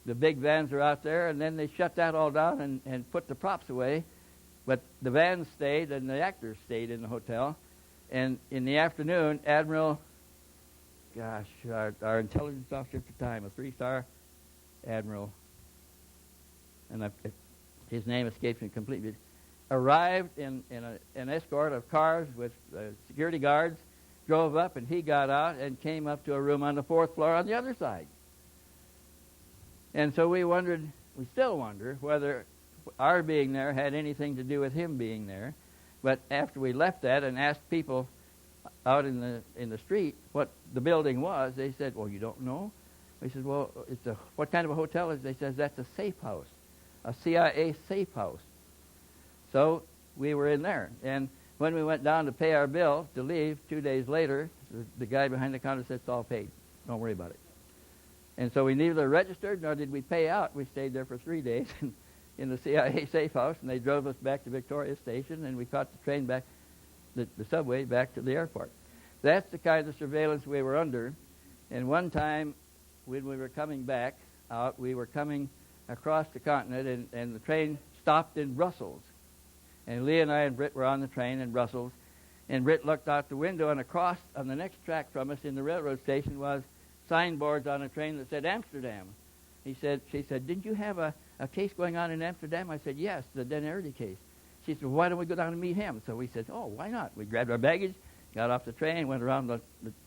The big vans are out there, and then they shut that all down and put the props away. But the vans stayed, and the actors stayed in the hotel. And in the afternoon, Admiral... our intelligence officer at the time, a 3-star admiral, and his name escapes me completely, arrived in an escort of cars with security guards, drove up, and he got out and came up to a room on the 4th floor on the other side. And so we still wonder whether our being there had anything to do with him being there. But after we left that and asked people out in the street what the building was, they said, well, you don't know? We said, well, what kind of a hotel is it? They said, that's a safe house, a CIA safe house. So we were in there. And when we went down to pay our bill to leave 2 days later, the guy behind the counter said, it's all paid. Don't worry about it. And so we neither registered nor did we pay out. We stayed there for 3 days in the CIA safe house, and they drove us back to Victoria Station, and we caught the train back, the subway back to the airport. That's the kind of surveillance we were under. And one time when we were coming back out, we were coming across the continent, and the train stopped in Brussels. And Lee and I and Britt were on the train in Brussels, and Britt looked out the window, and across on the next track from us in the railroad station was signboards on a train that said Amsterdam. She said, didn't you have a case going on in Amsterdam? I said, yes, the Dennerdy case. She said, well, why don't we go down and meet him? So we said, oh, why not? We grabbed our baggage, got off the train, went around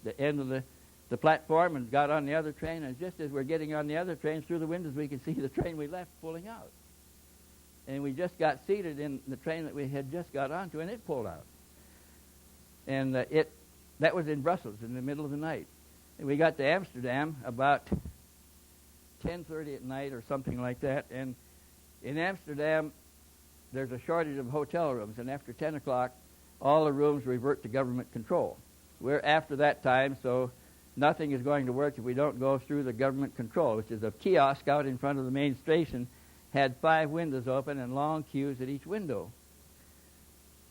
the end of the platform and got on the other train, and just as we're getting on the other train, through the windows we could see the train we left pulling out. And we just got seated in the train that we had just got onto, and it pulled out. And that was in Brussels in the middle of the night. And we got to Amsterdam about 10:30 at night or something like that. And in Amsterdam, there's a shortage of hotel rooms, and after 10 o'clock, all the rooms revert to government control. We're after that time, so nothing is going to work if we don't go through the government control, which is a kiosk out in front of the main station, had 5 windows open and long queues at each window.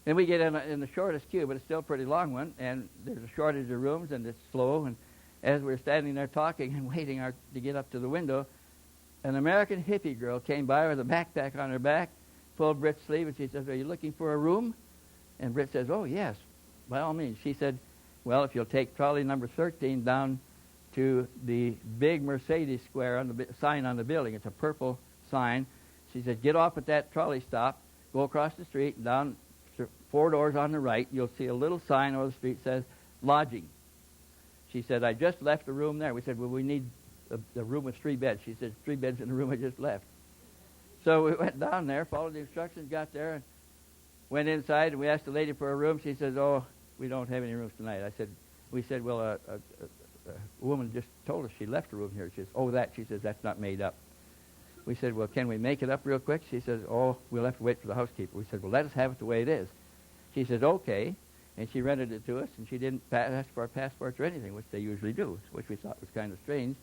And we get in the shortest queue, but it's still a pretty long one, and there's a shortage of rooms, and it's slow. And as we're standing there talking and waiting to get up to the window, an American hippie girl came by with a backpack on her back, pulled Britt's sleeve, and she says, are you looking for a room? And Britt says, oh, yes, by all means. She said, well, if you'll take trolley number 13 down to the big Mercedes square on the sign on the building, it's a purple sign. She said, get off at that trolley stop, go across the street, and down 4 doors on the right, you'll see a little sign over the street that says lodging. She said, I just left a room there. We said, well, we need the room with 3 beds. She said, 3 beds in the room I just left. So we went down there, followed the instructions, got there, and went inside, and we asked the lady for a room. She says, oh, we don't have any rooms tonight. We said, well, a woman just told us she left a room here. She says, oh, that. She says, that's not made up. We said, well, can we make it up real quick? She says, oh, we'll have to wait for the housekeeper. We said, well, let us have it the way it is. She says, okay. And she rented it to us, and she didn't ask for our passports or anything, which they usually do, which we thought was kind of strange.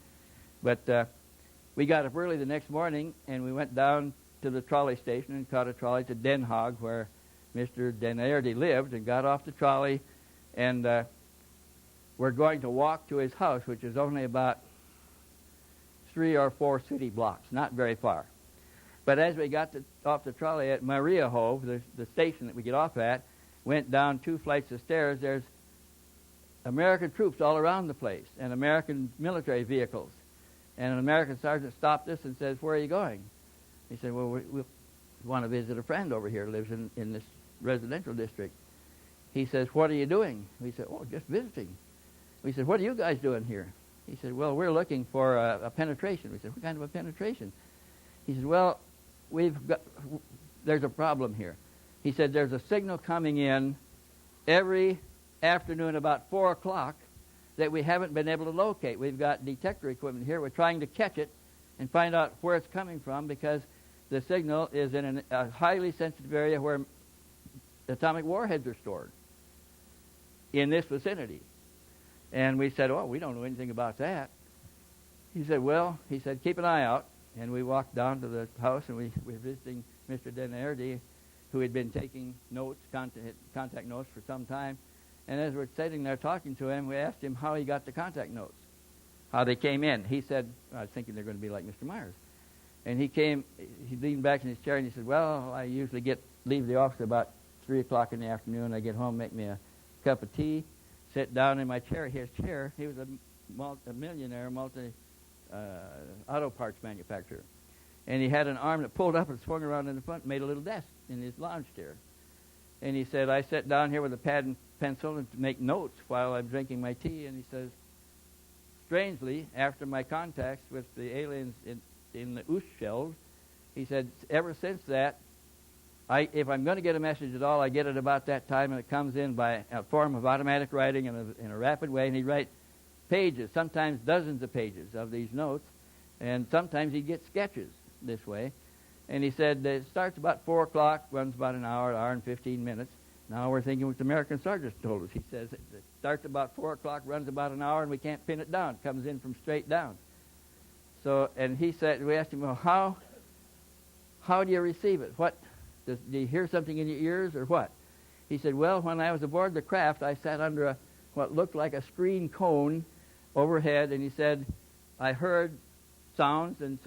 But we got up early the next morning, and we went down to the trolley station and caught a trolley to Den Haag, where Mr. Denaerde lived, and got off the trolley, and we're going to walk to his house, which is only about 3 or 4 city blocks, not very far. But as we got off the trolley at Mariahove, the station that we get off at, went down 2 flights of stairs, there's American troops all around the place, and American military vehicles. And an American sergeant stopped us and says, where are you going? He said, well, we want to visit a friend over here who lives in this residential district. He says, what are you doing? We said, oh, just visiting. We said, what are you guys doing here? He said, well, we're looking for a penetration. We said, what kind of a penetration? He said, well, there's a problem here. He said, there's a signal coming in every afternoon about 4 o'clock that we haven't been able to locate. We've got detector equipment here. We're trying to catch it and find out where it's coming from, because the signal is in a highly sensitive area where atomic warheads are stored in this vicinity. And we said, oh, we don't know anything about that. He said, well, keep an eye out. And we walked down to the house, and we were visiting Mr. Denaerde, who had been taking notes, contact notes for some time. And as we're sitting there talking to him, we asked him how he got the contact notes, how they came in. He said, I was thinking they're going to be like Mr. Myers. And he leaned back in his chair, and he said, well, I usually leave the office about 3 o'clock in the afternoon. I get home, make me a cup of tea, sit down in my chair. His chair, he was a millionaire, auto parts manufacturer. And he had an arm that pulled up and swung around in the front and made a little desk in his lounge chair. And he said, I sat down here with a pad and pencil and to make notes while I'm drinking my tea. And he says, strangely, after my contacts with the aliens in the Oost shells, he said, ever since that, if I'm going to get a message at all, I get it about that time, and it comes in by a form of automatic writing in a rapid way. And he'd write pages, sometimes dozens of pages of these notes, and sometimes he'd get sketches this way. And he said it starts about 4 o'clock, runs about an hour and 15 minutes. Now we're thinking what the American sergeant told us. He says it starts about 4 o'clock, runs about an hour, and we can't pin it down. It comes in from straight down. So, and he said, we asked him, well, how do you receive it? Do you hear something in your ears or what? He said, well, when I was aboard the craft, I sat under what looked like a screen cone overhead, and he said, I heard sounds and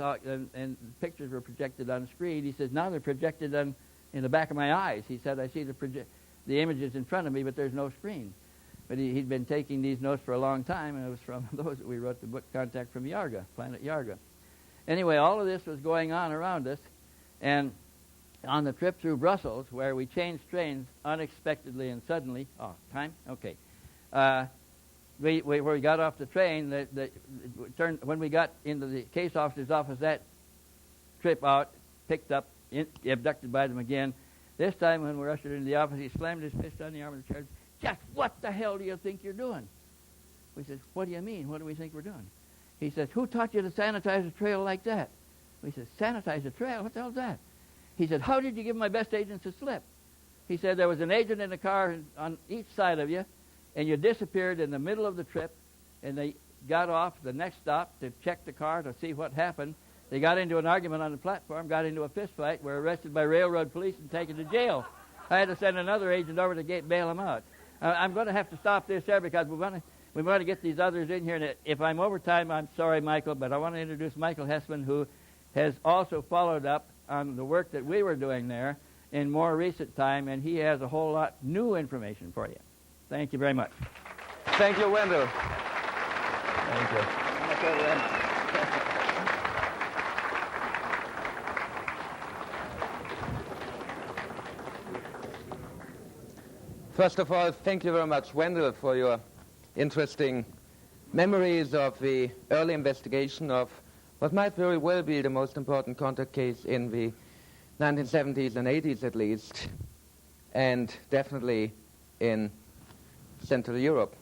pictures were projected on the screen. He says, now they're projected in the back of my eyes. He said, I see the images in front of me, but there's no screen. But he'd been taking these notes for a long time, and it was from those that we wrote the book Contact from Yarga, Planet Yarga. Anyway, all of this was going on around us, and on the trip through Brussels, where we changed trains unexpectedly and suddenly. Oh, time? Okay. Where we got off the train, when we got into the case officer's office, that trip out, picked up, abducted by them again. This time when we're ushered into the office, he slammed his fist on the arm of the chair. Just what the hell do you think you're doing? We said, what do you mean? What do we think we're doing? He says, who taught you to sanitize a trail like that? We said, sanitize a trail? What the hell is that? He said, how did you give my best agents a slip? He said, there was an agent in the car on each side of you, and you disappeared in the middle of the trip, and they got off the next stop to check the car to see what happened. They got into an argument on the platform, got into a fist fight, were arrested by railroad police and taken to jail. I had to send another agent over to bail them out. I'm going to have to stop this there because we want to get these others in here. And if I'm over time, I'm sorry, Michael, but I want to introduce Michael Hesemann, who has also followed up on the work that we were doing there in more recent time, and he has a whole lot new information for you. Thank you very much. Thank you, Wendell. Thank you. First of all, thank you very much, Wendell, for your interesting memories of the early investigation of what might very well be the most important contact case in the 1970s and 80s at least, and definitely in Central Europe.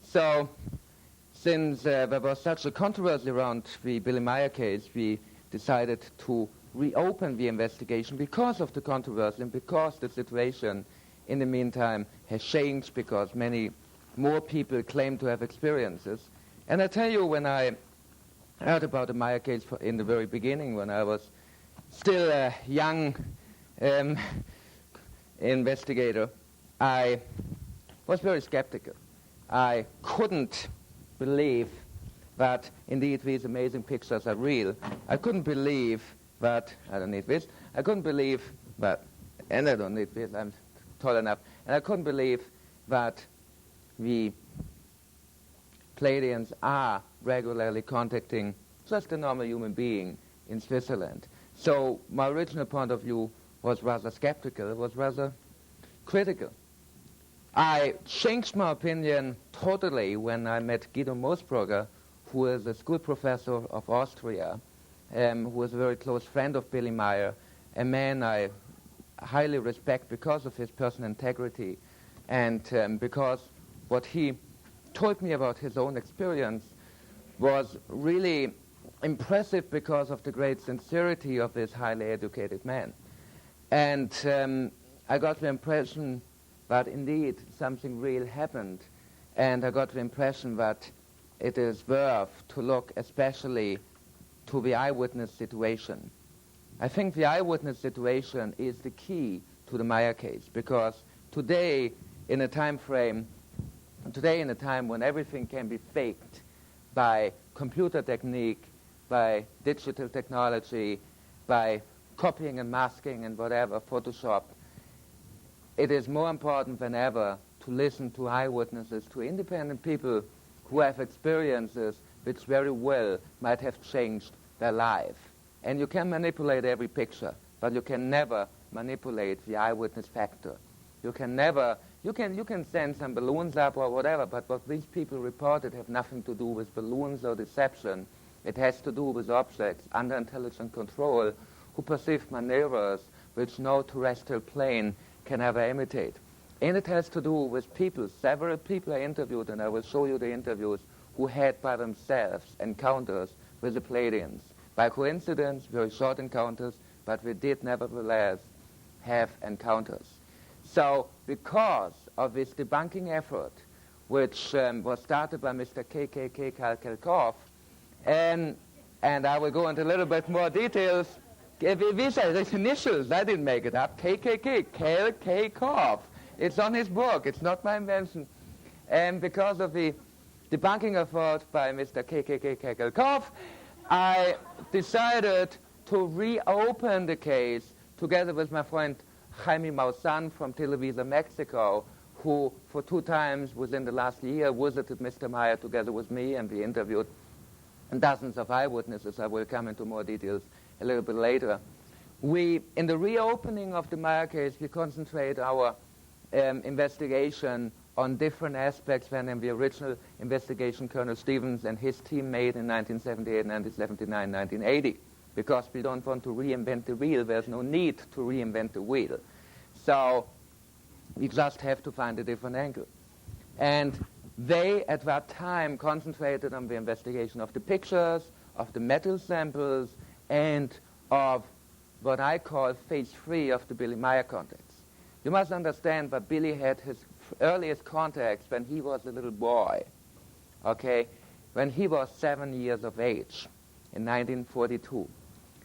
So, since there was such a controversy around the Billy Meier case, we decided to reopen the investigation because of the controversy and because the situation in the meantime has changed, because many more people claim to have experiences. And I tell you, when I heard about the Meier case in the very beginning, when I was still a young investigator, I was very skeptical. I couldn't believe that indeed these amazing pictures are real. I couldn't believe that, I don't need this, I couldn't believe that, and I don't need this, I'm tall enough, and I couldn't believe that the Pleiadians are regularly contacting just a normal human being in Switzerland. So my original point of view was rather skeptical, was rather critical. I changed my opinion totally when I met Guido Moosbrugger, who is a school professor of Austria, who was a very close friend of Billy Meier, a man I highly respect because of his personal integrity and because what he told me about his own experience was really impressive because of the great sincerity of this highly educated man. And I got the impression that indeed something real happened, and I got the impression that it is worth to look especially to the eyewitness situation. I think the eyewitness situation is the key to the Meier case, because today in a time when everything can be faked by computer technique, by digital technology, by copying and masking and whatever, Photoshop, it is more important than ever to listen to eyewitnesses, to independent people who have experiences which very well might have changed their life. And you can manipulate every picture, but you can never manipulate the eyewitness factor. You can send some balloons up or whatever, but what these people reported have nothing to do with balloons or deception. It has to do with objects under intelligent control who perceive maneuvers which no terrestrial plane can ever imitate. And it has to do with people, several people I interviewed, and I will show you the interviews, who had by themselves encounters with the Pleiadians. By coincidence, very short encounters, but we did nevertheless have encounters. So because of this debunking effort, which was started by Mr. KKK Kalkelkov, and I will go into a little bit more details. These are his initials. I didn't make it up. KKK, Kalkelkov. It's on his book. It's not my invention. And because of the debunking effort by Mr. KKK Kalkelkov, I decided to reopen the case together with my friend Jaime Maussan from Televisa, Mexico, who for 2 times within the last year visited Mr. Meier together with me, and we interviewed dozens of eyewitnesses. I will come into more details a little bit later. In the reopening of the Meier case, we concentrate our investigation on different aspects than in the original investigation Colonel Stevens and his team made in 1978, 1979, 1980. Because we don't want to reinvent the wheel. There's no need to reinvent the wheel. So we just have to find a different angle. And they, at that time, concentrated on the investigation of the pictures, of the metal samples, and of what I call phase 3 of the Billy Meier contacts. You must understand that Billy had his earliest contacts when he was a little boy, okay, when he was 7 years of age in 1942.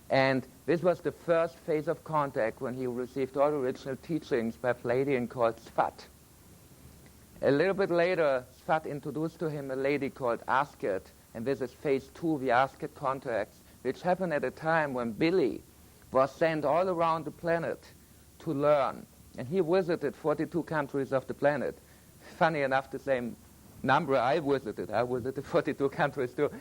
And this was the first phase of contact when he received all original teachings by a Pleiadian called Svat. A little bit later, Svat introduced to him a lady called Asket, and this is phase 2, the Asket contacts, which happened at a time when Billy was sent all around the planet to learn. And he visited 42 countries of the planet. Funny enough, the same number I visited 42 countries too.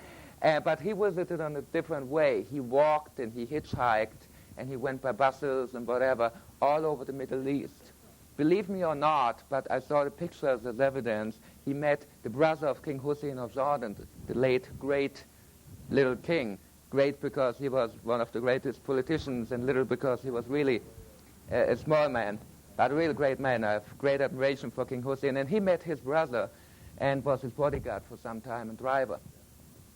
But he visited on a different way. He walked and he hitchhiked and he went by buses and whatever all over the Middle East. Believe me or not, but I saw the pictures as evidence. he met the brother of King Hussein of Jordan, the late, great little king. Great because he was one of the greatest politicians, and little because he was really a small man, but a real great man. I have great admiration for King Hussein. And he met his brother and was his bodyguard for some time and driver.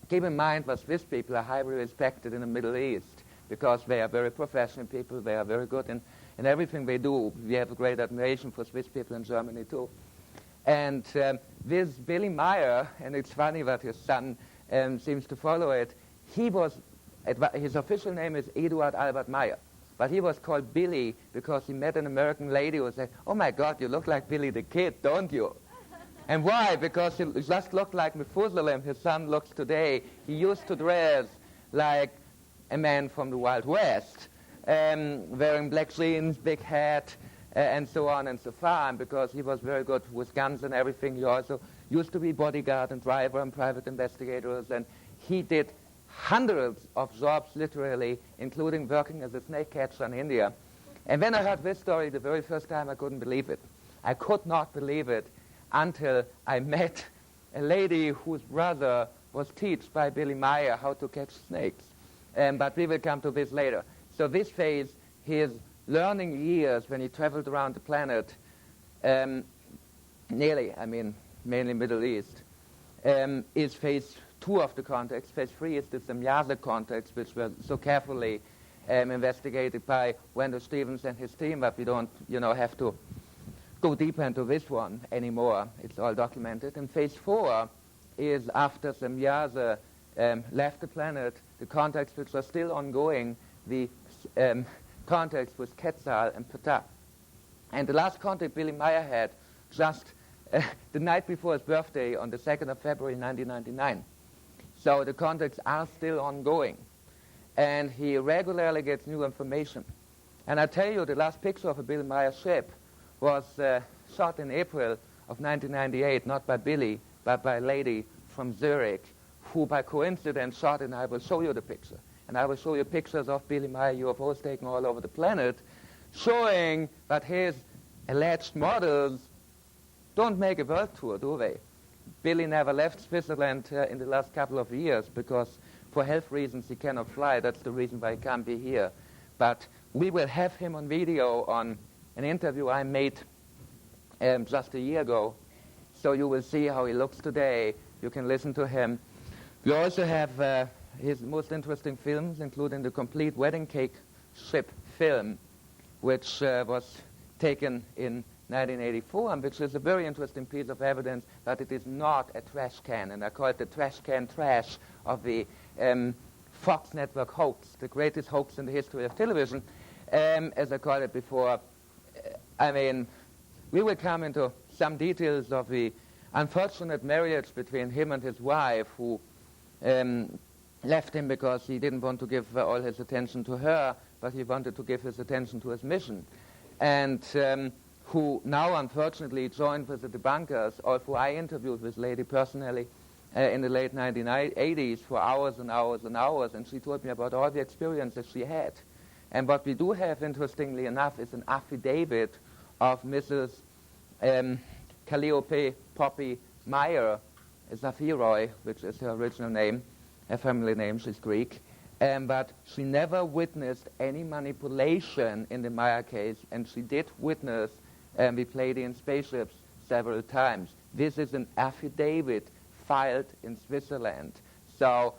Keep in mind that Swiss people are highly respected in the Middle East because they are very professional people. They are very good in everything they do. We have a great admiration for Swiss people in Germany too. And this Billy Meier, and it's funny that his son seems to follow it, his official name is Eduard Albert Meier, but he was called Billy because he met an American lady who said, "Oh my God, you look like Billy the Kid, don't you?" And why? Because he just looked like Methuselah, his son looks today. He used to dress like a man from the Wild West, wearing black jeans, big hat, and so on and so far. And because he was very good with guns and everything, he also used to be bodyguard and driver and private investigators, and he did hundreds of jobs, literally, including working as a snake catcher in India. And when I heard this story the very first time, I couldn't believe it. I could not believe it until I met a lady whose brother was taught by Billy Meier how to catch snakes. But we will come to this later. So this phase, his learning years when he traveled around the planet, mainly Middle East, is phase 2 of the context. Phase 3 is the Semyase context, which was so carefully investigated by Wendell Stevens and his team, but we don't, have to go deeper into this one anymore. It's all documented. And phase 4 is after Semyase left the planet, the context which was still ongoing, the context with Quetzal and Ptah. And the last contact Billy Meier had just the night before his birthday on the 2nd of February 1999. So the contacts are still ongoing. And he regularly gets new information. And I tell you, the last picture of a Billy Meier ship was shot in April of 1998, not by Billy, but by a lady from Zurich, who by coincidence shot, and I will show you the picture. And I will show you pictures of Billy Meier UFOs taken all over the planet, showing that his alleged models don't make a world tour, do they? Billy never left Switzerland in the last couple of years because for health reasons he cannot fly. That's the reason why he can't be here. But we will have him on video on an interview I made just a year ago. So you will see how he looks today. You can listen to him. We also have his most interesting films, including the complete wedding cake ship film, which was taken in 1984, and which is a very interesting piece of evidence that it is not a trash can. And I call it the trash can trash of the Fox network hoax, the greatest hoax in the history of television, as I called it before. We will come into some details of the unfortunate marriage between him and his wife, who left him because he didn't want to give all his attention to her, but he wanted to give his attention to his mission. And who now, unfortunately, joined with the debunkers, although I interviewed this lady personally in the late 1980s for hours and hours and hours, and she told me about all the experiences she had. And what we do have, interestingly enough, is an affidavit of Mrs. Calliope Poppy Meier, Zafiroi, which is her original name, her family name, she's Greek, but she never witnessed any manipulation in the Meier case, and she did witness the Pleiadian spaceships several times. This is an affidavit filed in Switzerland. So,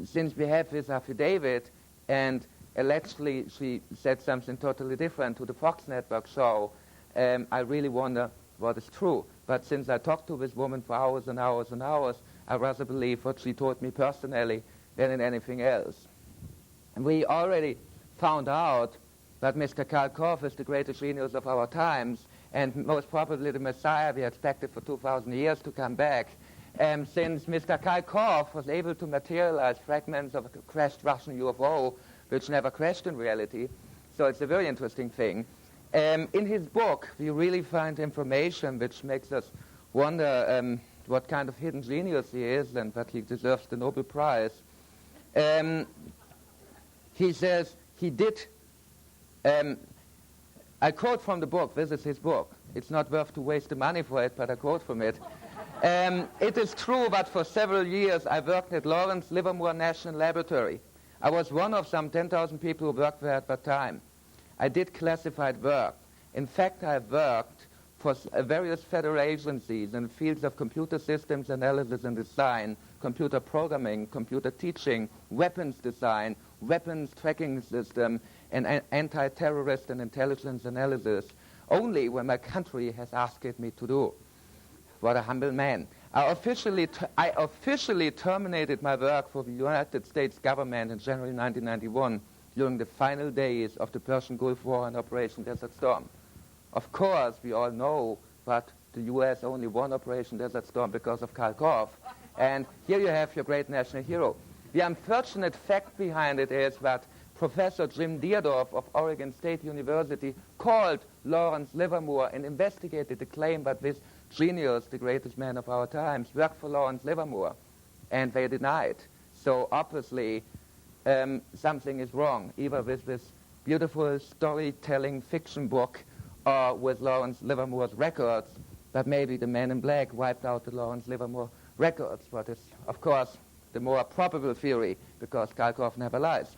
since we have this affidavit, and allegedly she said something totally different to the Fox network show, I really wonder what is true. But since I talked to this woman for hours and hours and hours, I rather believe what she told me personally than in anything else. And we already found out that Mr. Karl Korff is the greatest genius of our times, and most probably the Messiah we expected for 2,000 years to come back. Since Mr. Karl Korff was able to materialize fragments of a crashed Russian UFO, which never crashed in reality, so it's a very interesting thing. In his book, we really find information which makes us wonder what kind of hidden genius he is and that he deserves the Nobel Prize. He says he did, I quote from the book, this is his book, It's not worth to waste the money for it, but I quote from it. It is true that for several years I worked at Lawrence Livermore National Laboratory. I was one of some 10,000 people who worked there at that time. I did classified work. In fact, I worked for various federal agencies in the fields of computer systems analysis and design, computer programming, computer teaching, weapons design, weapons tracking system, and anti-terrorist and intelligence analysis, only when my country has asked me to do. What a humble man. I officially terminated my work for the United States government in January 1991 during the final days of the Persian Gulf War and Operation Desert Storm. Of course, we all know that the U.S. only won Operation Desert Storm because of Kharkov. And here you have your great national hero. The unfortunate fact behind it is that Professor Jim Deardorff of Oregon State University called Lawrence Livermore and investigated the claim that this genius, the greatest man of our times, worked for Lawrence Livermore, and they denied. So obviously something is wrong, either with this beautiful storytelling fiction book or with Lawrence Livermore's records, but maybe the Man in Black wiped out the Lawrence Livermore records, but it's, of course, the more probable theory, because Kharkov never lies.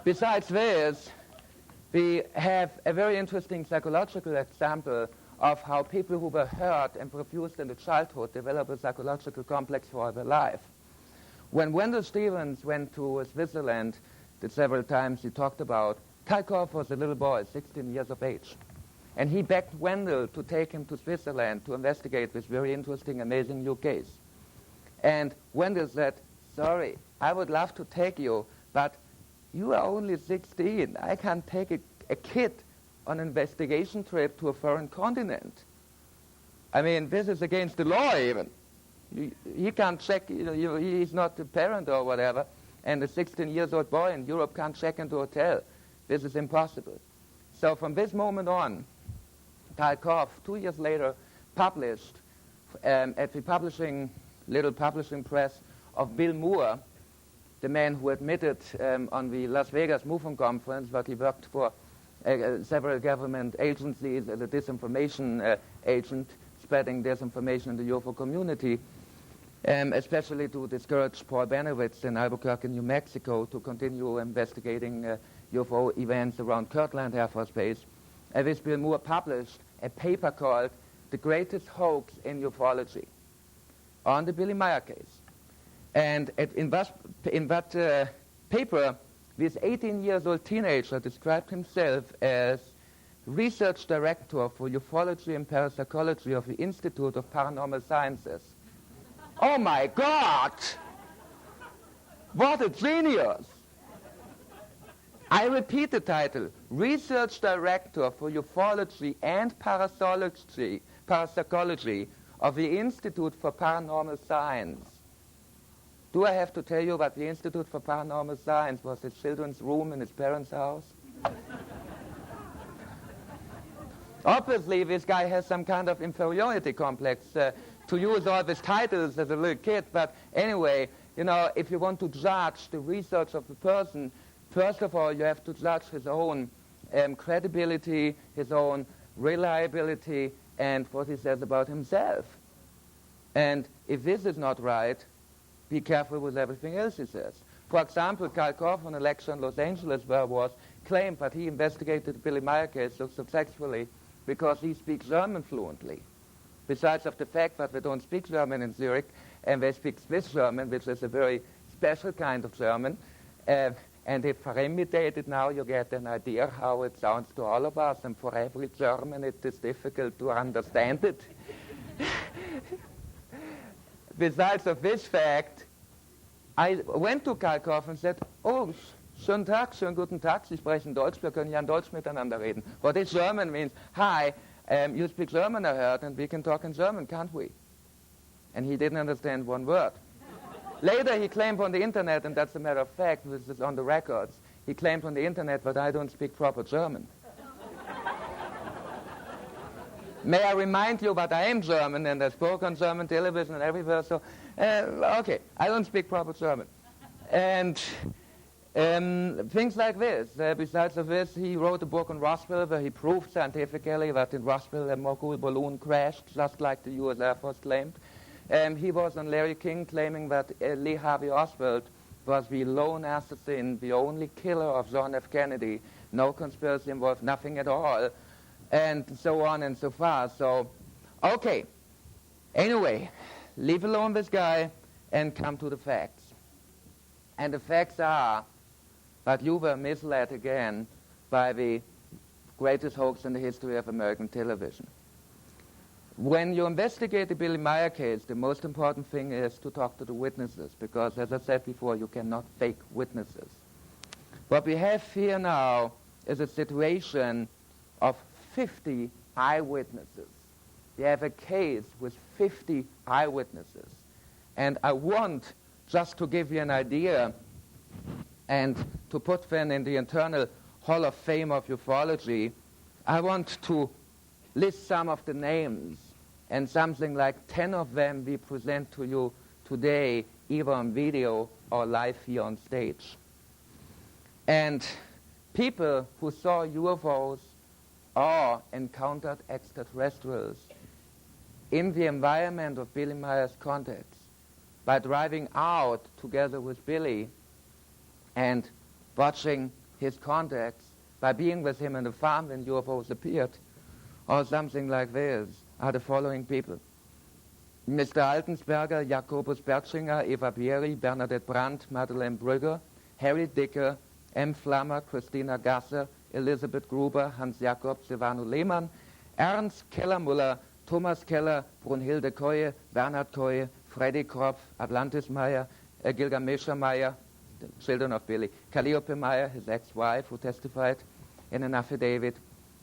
Besides this, we have a very interesting psychological example of how people who were hurt and refused in the childhood develop a psychological complex for their life. When Wendell Stevens went to Switzerland, that several times he talked about, Kharkov was a little boy, 16 years of age. And he begged Wendell to take him to Switzerland to investigate this very interesting, amazing new case. And Wendell said, sorry, I would love to take you, but you are only 16. I can't take a kid on an investigation trip to a foreign continent. I mean, this is against the law even. He can't check, he's not a parent or whatever, and a 16-year-old boy in Europe can't check into a hotel. This is impossible. So from this moment on, Kharkov, 2 years later, published at the little publishing press of Bill Moore, the man who admitted on the Las Vegas MUFON conference that he worked for several government agencies as a disinformation agent, spreading disinformation in the UFO community, especially to discourage Paul Benowitz in Albuquerque, New Mexico, to continue investigating UFO events around Kirtland Air Force Base. This Bill Moore published a paper called The Greatest Hoax in Ufology on the Billy Meier case. And in that paper, this 18-year-old teenager described himself as research director for ufology and parapsychology of the Institute of Paranormal Sciences. Oh my God! What a genius! I repeat the title, Research Director for Ufology and Parapsychology of the Institute for Paranormal Science. Do I have to tell you that the Institute for Paranormal Science was his children's room in his parents' house? Obviously, this guy has some kind of inferiority complex to use all these titles as a little kid, but anyway, if you want to judge the research of the person, first of all, you have to judge his own credibility, his own reliability, and what he says about himself. And if this is not right, be careful with everything else he says. For example, Kharkov, on a lecture in Los Angeles where I was, claimed that he investigated the Billy Meier case so successfully because he speaks German fluently. Besides of the fact that they don't speak German in Zurich, and they speak Swiss German, which is a very special kind of German. And if I imitate it now, you get an idea how it sounds to all of us, and for every German it is difficult to understand it. Besides of this fact, I went to Kharkov and said, oh, schönen Tag, schönen guten Tag, Sie sprechen Deutsch, wir können ja in Deutsch miteinander reden. What is German means, hi, you speak German, I heard, and we can talk in German, can't we? And he didn't understand one word. Later he claimed on the internet, and that's a matter of fact, this is on the records, he claimed on the internet that I don't speak proper German. May I remind you that I am German, and I spoke on German television and everywhere, so, okay, I don't speak proper German. And Things like this. Besides of this, he wrote a book on Roswell where he proved scientifically that in Roswell a Mogul balloon crashed, just like the U.S. Air Force claimed. He was on Larry King claiming that Lee Harvey Oswald was the lone assassin, the only killer of John F. Kennedy. No conspiracy involved, nothing at all, and so on and so far. So, okay. Anyway, leave alone this guy and come to the facts. And the facts are that you were misled again by the greatest hoax in the history of American television. When you investigate the Billy Meier case, the most important thing is to talk to the witnesses, because, as I said before, you cannot fake witnesses. What we have here now is a situation of 50 eyewitnesses. We have a case with 50 eyewitnesses. And I want, just to give you an idea, and to put them in the internal Hall of Fame of ufology, I want to list some of the names, and something like 10 of them we present to you today, either on video or live here on stage. And people who saw UFOs or encountered extraterrestrials in the environment of Billy Meier's contacts, by driving out together with Billy and watching his contacts, by being with him in the farm when UFOs appeared, or something like this, are the following people. Mr. Altensberger, Jacobus Bertschinger, Eva Bieri, Bernadette Brandt, Madeleine Brügger, Harry Dicker, M. Flammer, Christina Gasser, Elizabeth Gruber, Hans Jakob, Silvano Lehmann, Ernst Kellermuller, Thomas Keller, Brunhilde Koye, Bernhard Koye, Freddy Kropf, Atlantis Meier, Gilgamesha Meier, the children of Billy, Calliope Meier, his ex-wife, who testified in an affidavit,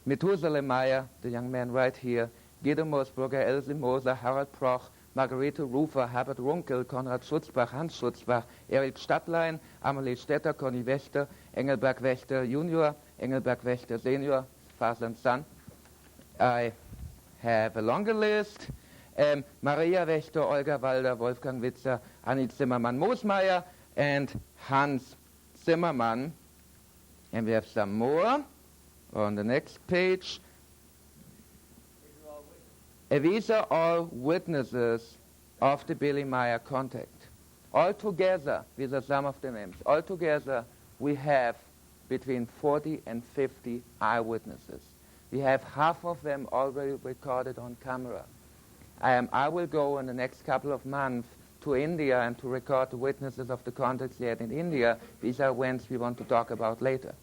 Methuselah Meier, the young man right here, Guido Moosbrugger, Elsie Moser, Harald Proch, Margarete Rufer, Herbert Runkel, Konrad Schutzbach, Hans Schutzbach, Erich Stadtlein, Amelie Stetter, Conny Wächter, Engelberg Wächter Junior, Engelberg Wächter Senior, father and son. I have a longer list. Maria Wächter, Olga Walder, Wolfgang Witzer, Annie Zimmermann-Moosmeier, and Hans Zimmermann. And we have some more on the next page. These are all witnesses of the Billy Meier contact. Altogether, these are some of the names, altogether we have between 40 and 50 eyewitnesses. We have half of them already recorded on camera. I will go in the next couple of months to India and to record the witnesses of the contacts we had in India. These are events we want to talk about later.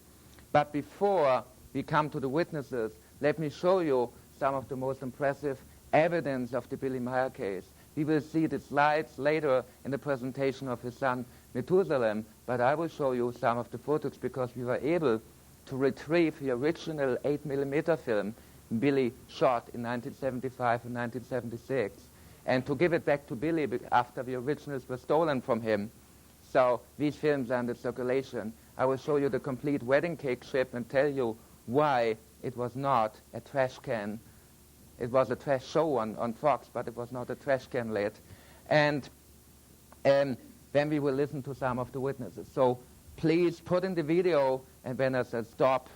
But before we come to the witnesses, let me show you some of the most impressive evidence of the Billy Meier case. We will see the slides later in the presentation of his son Methuselah, but I will show you some of the footage because we were able to retrieve the original 8mm film Billy shot in 1975 and 1976, and to give it back to Billy after the originals were stolen from him. So these films are in circulation. I will show you the complete wedding cake ship and tell you why it was not a trash can. It was a trash show on Fox, but it was not a trash can lid. And then we will listen to some of the witnesses. So please put in the video, and when I said stop,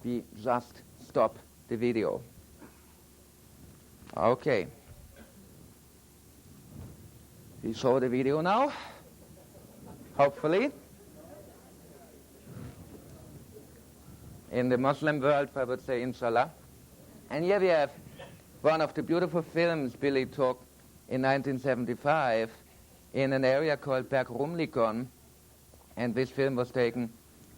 we just stop the video. Okay. We show the video now, hopefully. In the Muslim world, I would say inshallah. And here we have one of the beautiful films Billy took in 1975 in an area called Berg Rumlikon, and this film was taken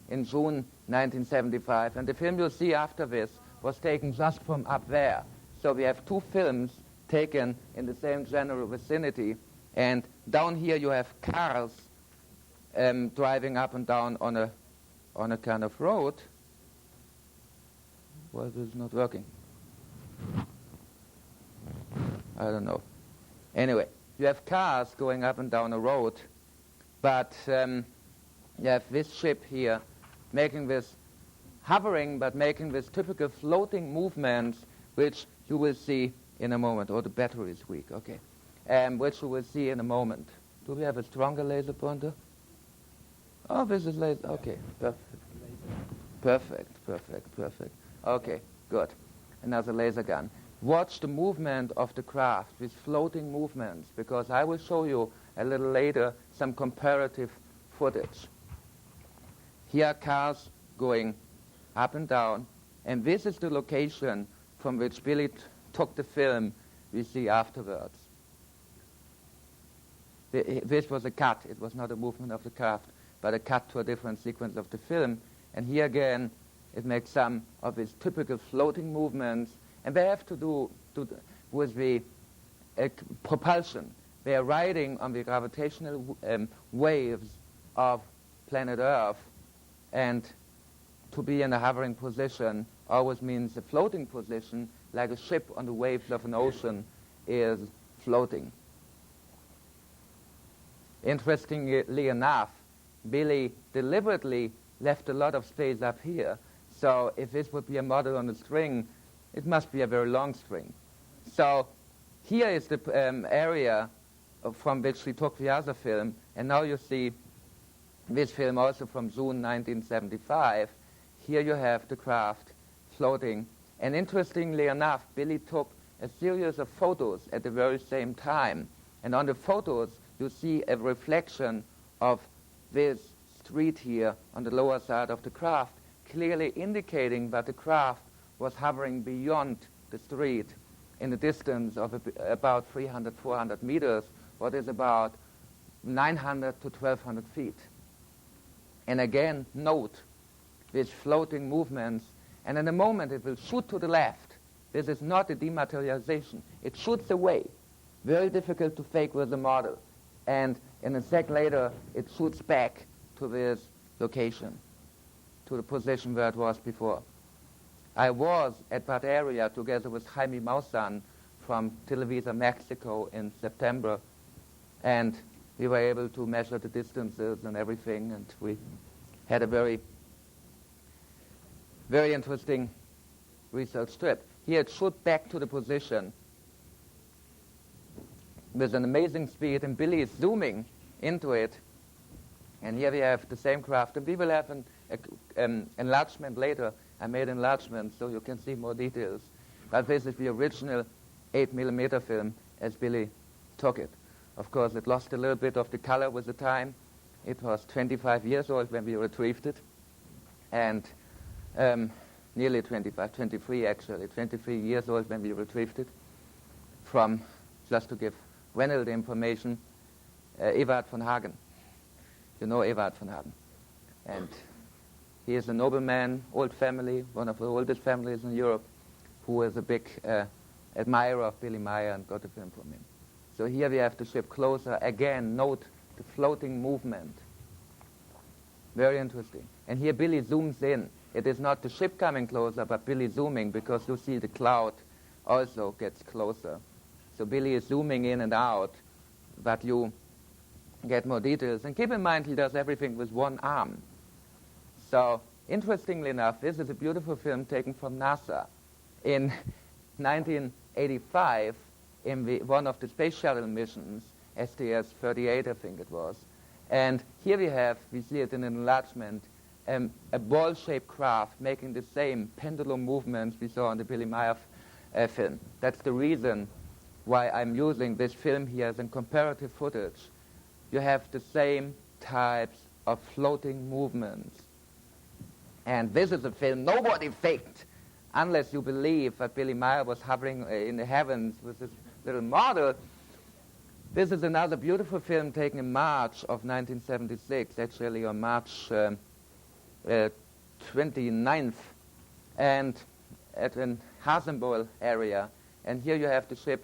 in June 1975. And the film you'll see after this was taken just from up there. So we have two films taken in the same general vicinity, and down here you have cars driving up and down on a kind of road. Well, this is not working. I don't know. Anyway, you have cars going up and down a road, but you have this ship here making this hovering, but making this typical floating movements, which you will see in a moment. Oh, the battery is weak, okay. Which you will see in a moment. Do we have a stronger laser pointer? Oh, this is laser. Okay, perfect. Perfect. Okay, good. Another laser gun. Watch the movement of the craft with floating movements, because I will show you a little later some comparative footage. Here are cars going up and down, and this is the location from which Billy took the film we see afterwards. This was a cut. It was not a movement of the craft, but a cut to a different sequence of the film. And here again, it makes some of its typical floating movements, and they have to do with the propulsion. They are riding on the gravitational waves of planet Earth, and to be in a hovering position always means a floating position, like a ship on the waves of an ocean is floating. Interestingly enough, Billy deliberately left a lot of space up here. So if this would be a model on a string, it must be a very long string. So here is the area from which we took the other film. And now you see this film also from June 1975. Here you have the craft floating. And interestingly enough, Billy took a series of photos at the very same time. And on the photos, you see a reflection of this street here on the lower side of the craft, clearly indicating that the craft was hovering beyond the street in a distance of about 300, 400 meters, what is about 900 to 1,200 feet. And again, note these floating movements, and in a moment it will shoot to the left. This is not a dematerialization. It shoots away. Very difficult to fake with the model. And in a sec later, it shoots back to this location, to the position where it was before. I was at that area together with Jaime Maussan from Televisa, Mexico in September, and we were able to measure the distances and everything, and we had a very, very interesting research trip. Here it shot back to the position with an amazing speed, and Billy is zooming into it. And here we have the same craft, and we will have an enlargement later. I made enlargement so you can see more details. But this is the original 8mm film as Billy took it. Of course, it lost a little bit of the color with the time. It was 25 years old when we retrieved it, and nearly 25, 23 actually, 23 years old when we retrieved it from, just to give Wennel the information, Ewart von Hagen. You know Ewart von Hagen. And he is a nobleman, old family, one of the oldest families in Europe, who is a big admirer of Billy Meier and got the film from him. So here we have the ship closer. Again, note the floating movement. Very interesting. And here Billy zooms in. It is not the ship coming closer, but Billy zooming, because you see the cloud also gets closer. So Billy is zooming in and out, but you get more details. And keep in mind, he does everything with one arm. So, interestingly enough, this is a beautiful film taken from NASA in 1985 in one of the space shuttle missions, STS-38, I think it was. And here we see it in an enlargement, a ball-shaped craft making the same pendulum movements we saw on the Billy Meier film. That's the reason why I'm using this film here as in comparative footage. You have the same types of floating movements. And this is a film nobody faked, unless you believe that Billy Meier was hovering in the heavens with this little model. This is another beautiful film taken in March of 1976, actually on March 29th, and at an Hesemann area. And here you have the ship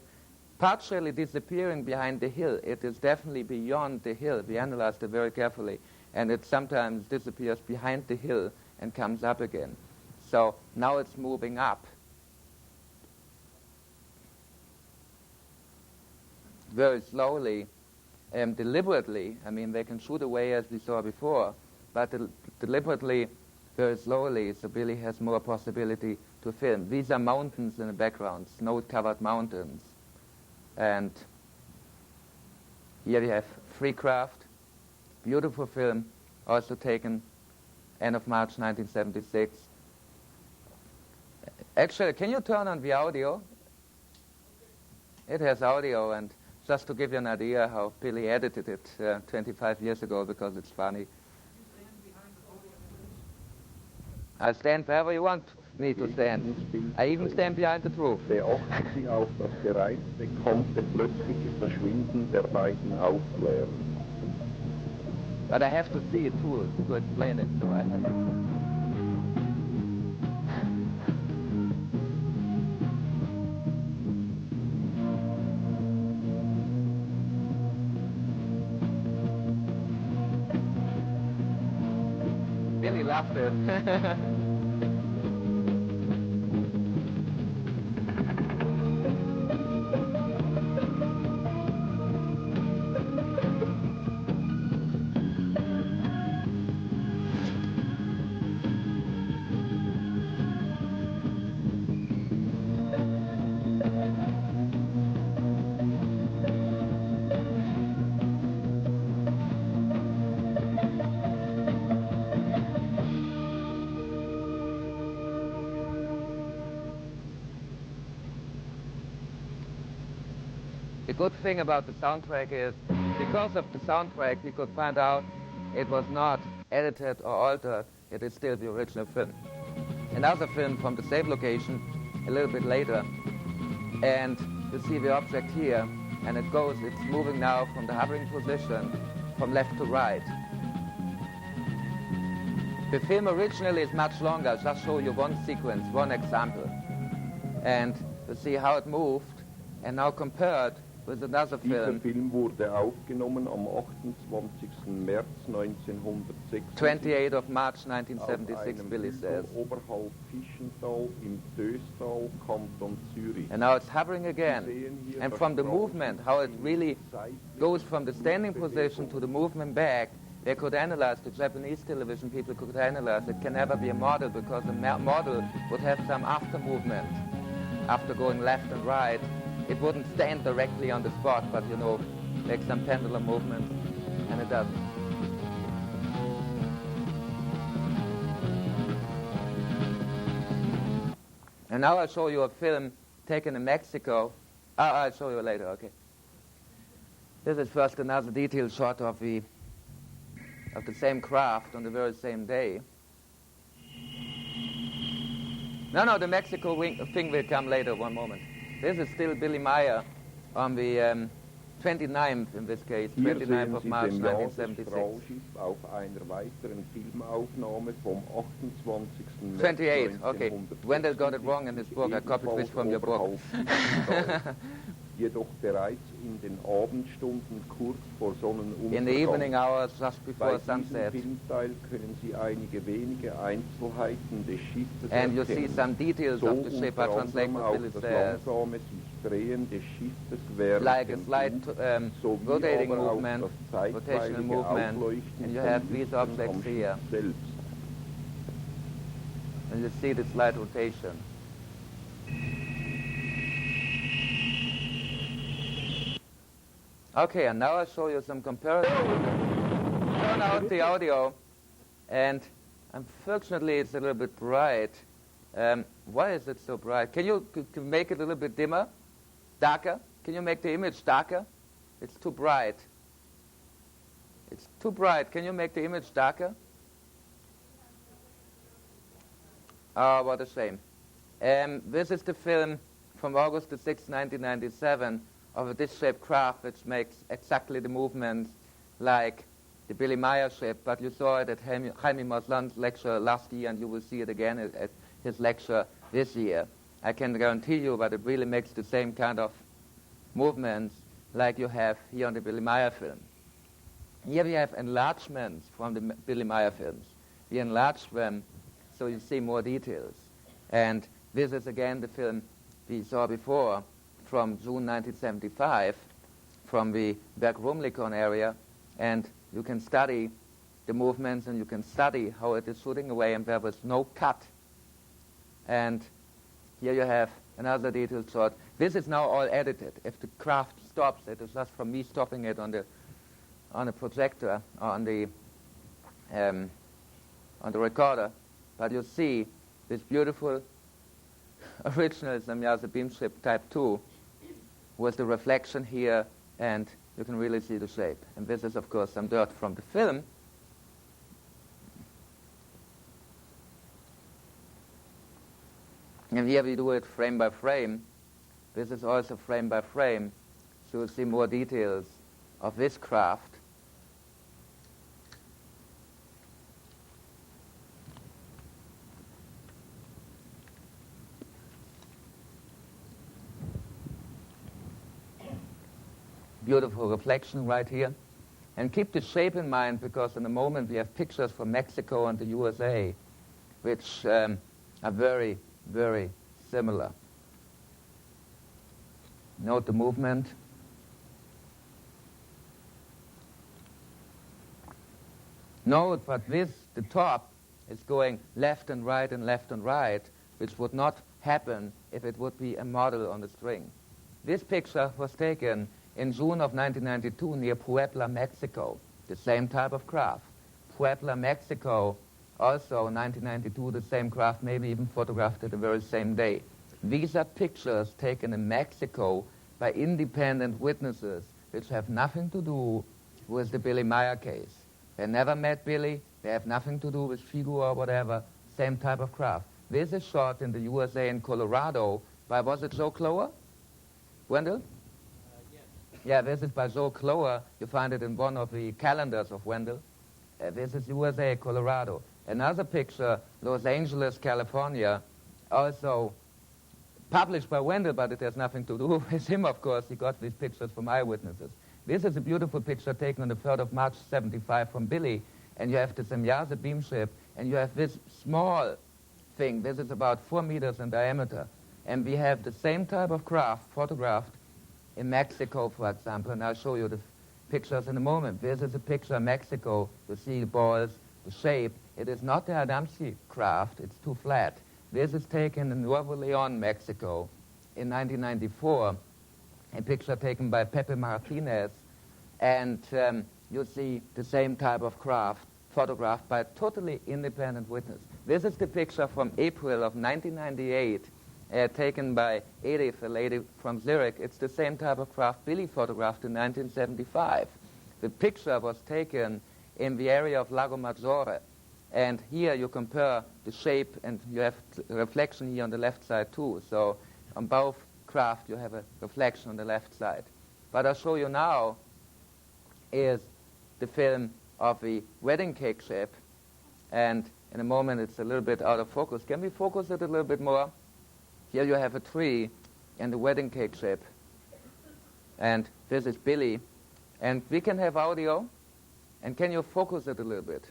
partially disappearing behind the hill. It is definitely beyond the hill. We analyzed it very carefully. And it sometimes disappears behind the hill and comes up again. So now it's moving up. Very slowly and deliberately. I mean, they can shoot away as we saw before, but deliberately, very slowly, so Billy has more possibility to film. These are mountains in the background, snow-covered mountains. And here we have Free Craft, beautiful film, also taken end of March 1976. Actually, can you turn on the audio? It has audio, and just to give you an idea how Billy edited it 25 years ago, because it's funny. I stand wherever you want me to stand. I even stand behind the truth. Beachten Sie auf das bereits bekannte plötzliche Verschwinden der beiden Aufklärer. But I have to see it too to explain it. So Billy loved it. The good thing about the soundtrack is, because of the soundtrack, we could find out it was not edited or altered. It is still the original film. Another film from the same location, a little bit later, and you see the object here, and it's moving now from the hovering position from left to right. The film originally is much longer. I'll just show you one sequence, one example. And you see how it moved, and now compared with another Dieser film. Film wurde aufgenommen am 28. März 1976 28th of March auf 1976, einem Billy Hügel says. oberhalb Fischental im Döstal, Kanton Zürich. And now it's hovering again. And from the movement, how it really goes from the standing position to the movement back, they could analyze, the Japanese television people could analyze. It can never be a model, because a model would have some after movement. After going left and right, it wouldn't stand directly on the spot, but, you know, make some pendulum movement, and it doesn't. And now I'll show you a film taken in Mexico. I'll show you later, okay. This is first another detailed shot of the same craft on the very same day. No, the Mexico thing will come later, one moment. This is still Billy Meier on the 29th, in this case, Hier 29th sehen of Sie March den Jahr des 1976. Strahlschiffs auf einer weiteren Filmaufnahme vom 28. März 28, okay. Wendell got it wrong in his book. I copied this from your book. oberhalb Fischental. Jedoch bereits in den Abendstunden kurz vor Sonnenuntergang. In the evening hours, just Bei before diesem sunset. Filmteil können Sie einige wenige Einzelheiten des Schiffes And you erkennen. see some details So of the ship. I unter translate anderem what auch Billy das says. langsame sich Drehen des Schiffes während Like a dem slight Flug, sowie rotating aber auch movement, das rotational zeitweilige movement, Aufleuchten and you von have these Lichtern am objects Schiff here. selbst. And you see the slight rotation. Okay, and now I'll show you some comparison. Turn out the audio, and unfortunately it's a little bit bright. Why is it so bright? Can you make it a little bit dimmer? Darker? Can you make the image darker? It's too bright. It's too bright. Can you make the image darker? Oh, what a shame. This is the film from August the 6th, 1997, of a dish-shaped craft which makes exactly the movements like the Billy Meier ship, but you saw it at Jaime Maussan's lecture last year, and you will see it again at his lecture this year. I can guarantee you that it really makes the same kind of movements like you have here on the Billy Meier film. Here we have enlargements from the Billy Meier films. We enlarge them so you see more details. And this is again the film we saw before from June 1975 from the Berg-Rumlikon area, and you can study the movements and you can study how it is shooting away, and there was no cut. And here you have another detailed shot. This is now all edited. If the craft stops, it is just from me stopping it on the projector, on the on the recorder, but you see this beautiful original Samyaza beamship type 2 with the reflection here, and you can really see the shape. And this is, of course, some dirt from the film. And here we do it frame by frame. This is also frame by frame, so you'll see more details of this craft. Beautiful reflection right here. And keep the shape in mind, because in a moment we have pictures from Mexico and the USA, which are very, very similar. Note the movement. Note that the top is going left and right and left and right, which would not happen if it would be a model on the string. This picture was taken in June of 1992 near Puebla, Mexico, the same type of craft. Puebla, Mexico, also 1992, the same craft, maybe even photographed it the very same day. These are pictures taken in Mexico by independent witnesses, which have nothing to do with the Billy Meier case. They never met Billy, they have nothing to do with Figu or whatever, same type of craft. This is shot in the USA in Colorado by, was it Joe Clower? Wendell? Yeah, this is by Joe Clower. You find it in one of the calendars of Wendell. This is USA, Colorado. Another picture, Los Angeles, California, also published by Wendell, but it has nothing to do with him, of course. He got these pictures from eyewitnesses. This is a beautiful picture taken on the 3rd of March, 75 from Billy, and you have the Samyaza beamship, and you have this small thing. This is about 4 meters in diameter. And we have the same type of craft photographed in Mexico, for example, and I'll show you the pictures in a moment. This is a picture of Mexico. You see the balls, the shape. It is not the Adamski craft. It's too flat. This is taken in Nuevo Leon, Mexico, in 1994, a picture taken by Pepe Martinez, and you see the same type of craft photographed by a totally independent witness. This is the picture from April of 1998, taken by Edith, a lady from Zurich. It's the same type of craft Billy photographed in 1975. The picture was taken in the area of Lago Maggiore. And here you compare the shape, and you have reflection here on the left side too. So on both craft you have a reflection on the left side. What I'll show you now is the film of the wedding cake ship. And in a moment it's a little bit out of focus. Can we focus it a little bit more? Here you have a tree and the wedding cake ship. And this is Billy. And we can have audio. And can you focus it a little bit?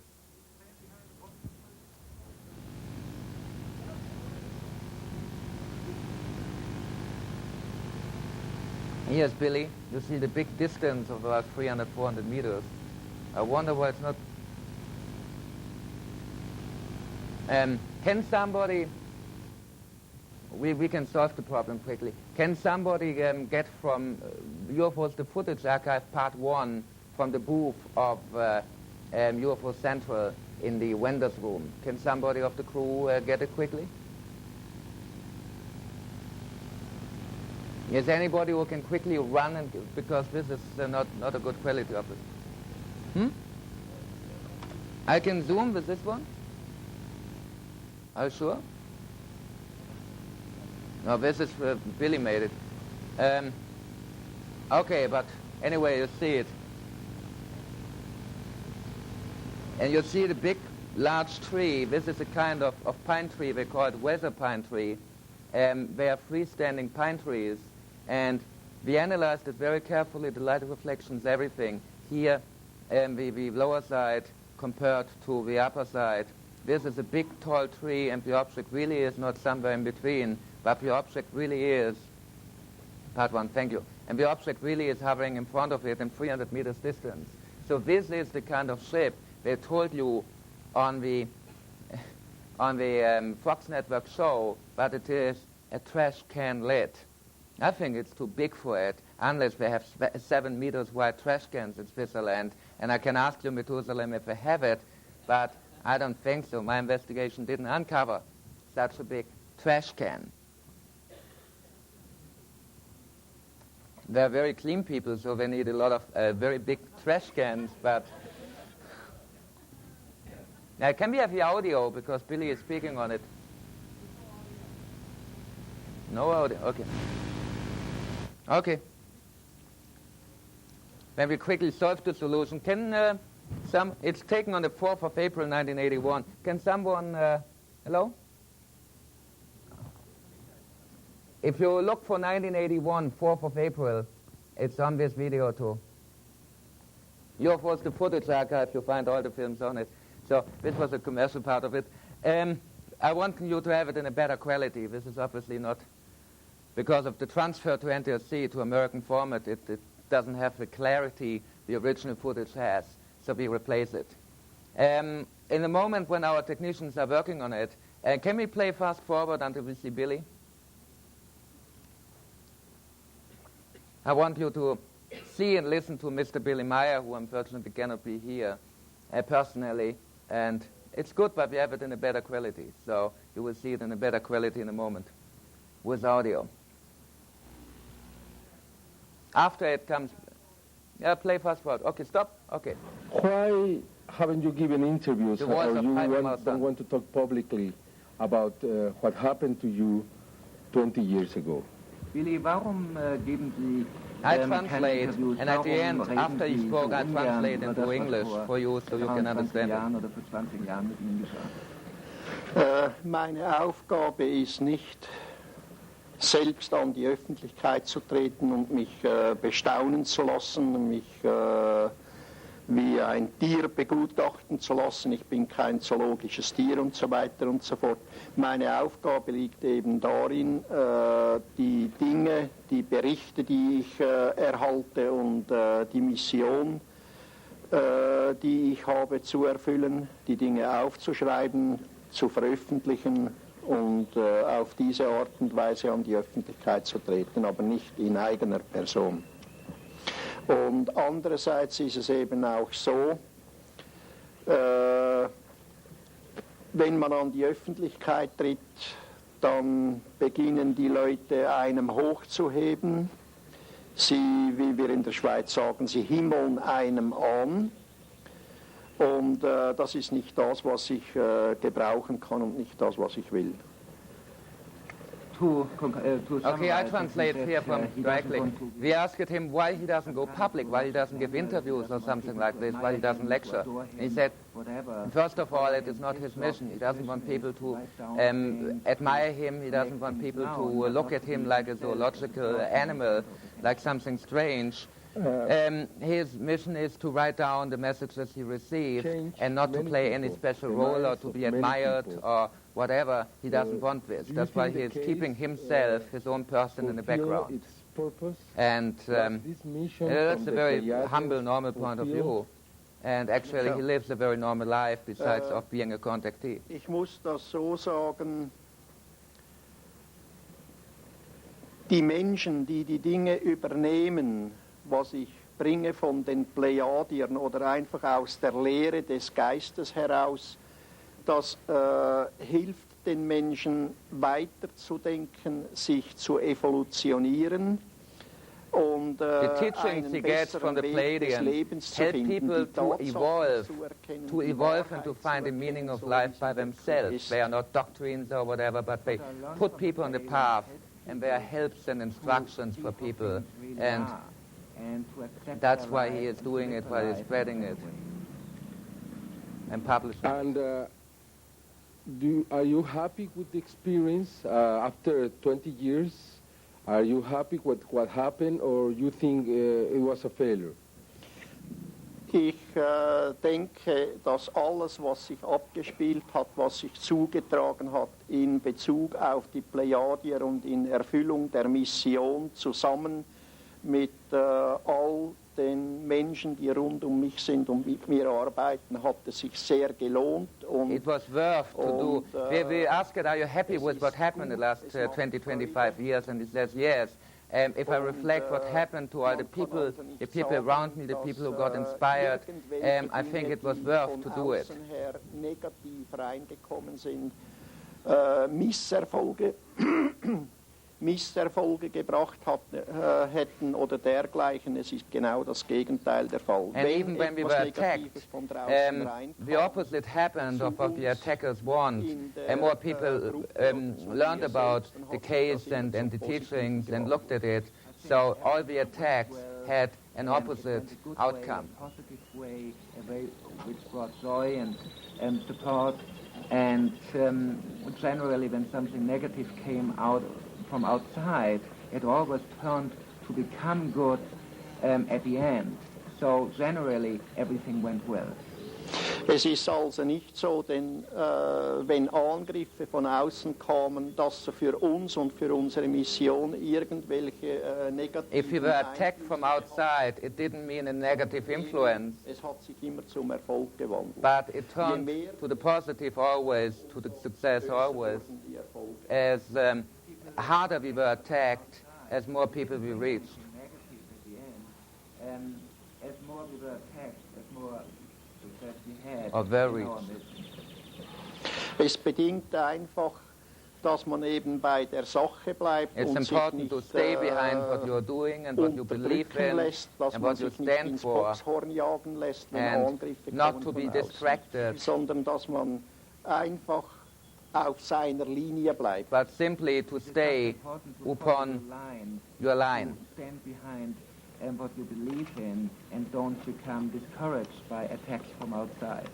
Here's Billy. You see the big distance of about 300, 400 meters. I wonder why it's not... can somebody... We can solve the problem quickly. Can somebody get from UFOs the Footage Archive Part 1 from the booth of UFO Central in the vendor's room? Can somebody of the crew get it quickly? Is anybody who can quickly run, and because this is not a good quality of it? I can zoom with this one? Are you sure? No, this is Billy made it. Okay, but anyway, you see it. And you see the big, large tree. This is a kind of pine tree. They call it weather pine tree. They are freestanding pine trees. And we analyzed it very carefully, the light reflections, everything. Here, the lower side compared to the upper side. This is a big, tall tree, and the object really is not somewhere in between, but the object really is, part one, thank you, and the object really is hovering in front of it in 300 meters distance. So this is the kind of ship they told you on the Fox Network show, but it is a trash can lid. I think it's too big for it, unless they have 7 meters wide trash cans in Switzerland. And I can ask you, Methuselah, if they have it, but I don't think so. My investigation didn't uncover such a big trash can. They're very clean people, so they need a lot of very big trash cans, but... Now, can we have the audio, because Billy is speaking on it? No audio, okay. Okay. Then we quickly solve the solution. Can it's taken on the 4th of April 1981. Can someone, hello? If you look for 1981, 4th of April, it's on this video too. Yours was the footage archive, you find all the films on it. So this was the commercial part of it. I want you to have it in a better quality. This is obviously not, because of the transfer to NTSC to American format, it doesn't have the clarity the original footage has, so we replace it. In the moment when our technicians are working on it, can we play fast forward until we see Billy? I want you to see and listen to Mr. Billy Meier, who unfortunately cannot be here personally, and it's good, but we have it in a better quality, so you will see it in a better quality in a moment with audio. After it comes, play fast forward. Okay, stop. Okay. Why haven't you given interviews, The or voice of you Hesemann. don't want to talk publicly about what happened to you 20 years ago? Billy, warum geben Sie I keine translate, Interviews? and at the Warum end, reden after he Sie spoke, so I ungern translate über into das, was English vor for you, so you can 23 understand it. Jahren oder vor 20 Jahren mit Ihnen geschah? Meine Aufgabe ist nicht, selbst an die Öffentlichkeit zu treten und mich bestaunen zu lassen, mich wie ein Tier begutachten zu lassen. Ich bin kein zoologisches Tier und so weiter und so fort. Meine Aufgabe liegt eben darin, die Dinge, die Berichte, die ich erhalte und die Mission, die ich habe, zu erfüllen, die Dinge aufzuschreiben, zu veröffentlichen und auf diese Art und Weise an die Öffentlichkeit zu treten, aber nicht in eigener Person. Und andererseits ist es eben auch so, wenn man an die Öffentlichkeit tritt, dann beginnen die Leute einem hochzuheben. Sie, wie wir in der Schweiz sagen, sie himmeln einem an. Und das ist nicht das, was ich gebrauchen kann und nicht das, was ich will. Okay, I translate here from directly. We asked him why he doesn't go public, why he doesn't give interviews or something like this, why he doesn't lecture. And he said, first of all, it is not his mission. He doesn't want people to admire him. He doesn't want people to look at him like a zoological animal, like something strange. His mission is to write down the messages he received and not to play any special role or to be admired or whatever. He doesn't want this. That's why he is keeping himself, his own person, in the background. And that's a very humble, normal point of view. And actually he lives a very normal life besides of being a contactee. Ich muss das so sagen, die Menschen, die die Dinge übernehmen, was ich bringe von den Plejadiern oder einfach aus der Lehre des Geistes heraus, das hilft den Menschen weiterzudenken, sich zu evolutionieren und the teachings he gets from the Pleiadians help people to evolve and to find the meaning of life by themselves. They are not doctrines or whatever, but they put people on the path, and they are helps and instructions for people. And that's why he is doing it, why he's spreading it and publishing it. And are you happy with the experience after 20 years? Are you happy with what happened, or you think it was a failure? Ich denke, dass alles, was sich abgespielt hat, was sich zugetragen hat in Bezug auf die Plejadier und in Erfüllung der Mission zusammen mit all den Menschen, die rund um mich sind und mit mir arbeiten, hat es sich sehr gelohnt. Und it was worth to do. We asked, are you happy with what happened in the last 20, 25 years? And he says, yes. if I reflect what happened to all the people around me, the people who got inspired, I think it was worth to do it. Negativ reingekommen sind, Misserfolge gebracht hätten oder dergleichen. Es ist genau das Gegenteil der Fall. And even when we were attacked, the opposite happened of what the attackers want. And more people learned about the case and the teachings and looked at it. So all the attacks had an opposite outcome. A positive way, a way which brought joy and support. And generally, when something negative came out from outside, it always turned to become good at the end. So generally, everything went well. Es ist also nicht so, denn wenn Angriffe von außen kamen, dass für uns und für unsere Mission irgendwelche negativen... If we were attacked from outside, it didn't mean a negative influence. Es hat sich immer zum Erfolg gewandelt. But it turned to the positive always, to the success always. As harder we were attacked, as more people we reached. As more we were attacked, as more success we had. Or very. Es bedingt einfach, dass man eben bei der Sache bleibt It's und sich important nicht to stay behind what you're doing and what you believe in lässt, dass and man what you sich nicht stand ins for, Boxhorn jagen lässt, wenn and Angriffe not kommen to be von außen, distracted, sondern dass man einfach auf seiner Linie bleibt. but simply to stay upon your line. Stand behind what you believe in and don't become discouraged by attacks from outside.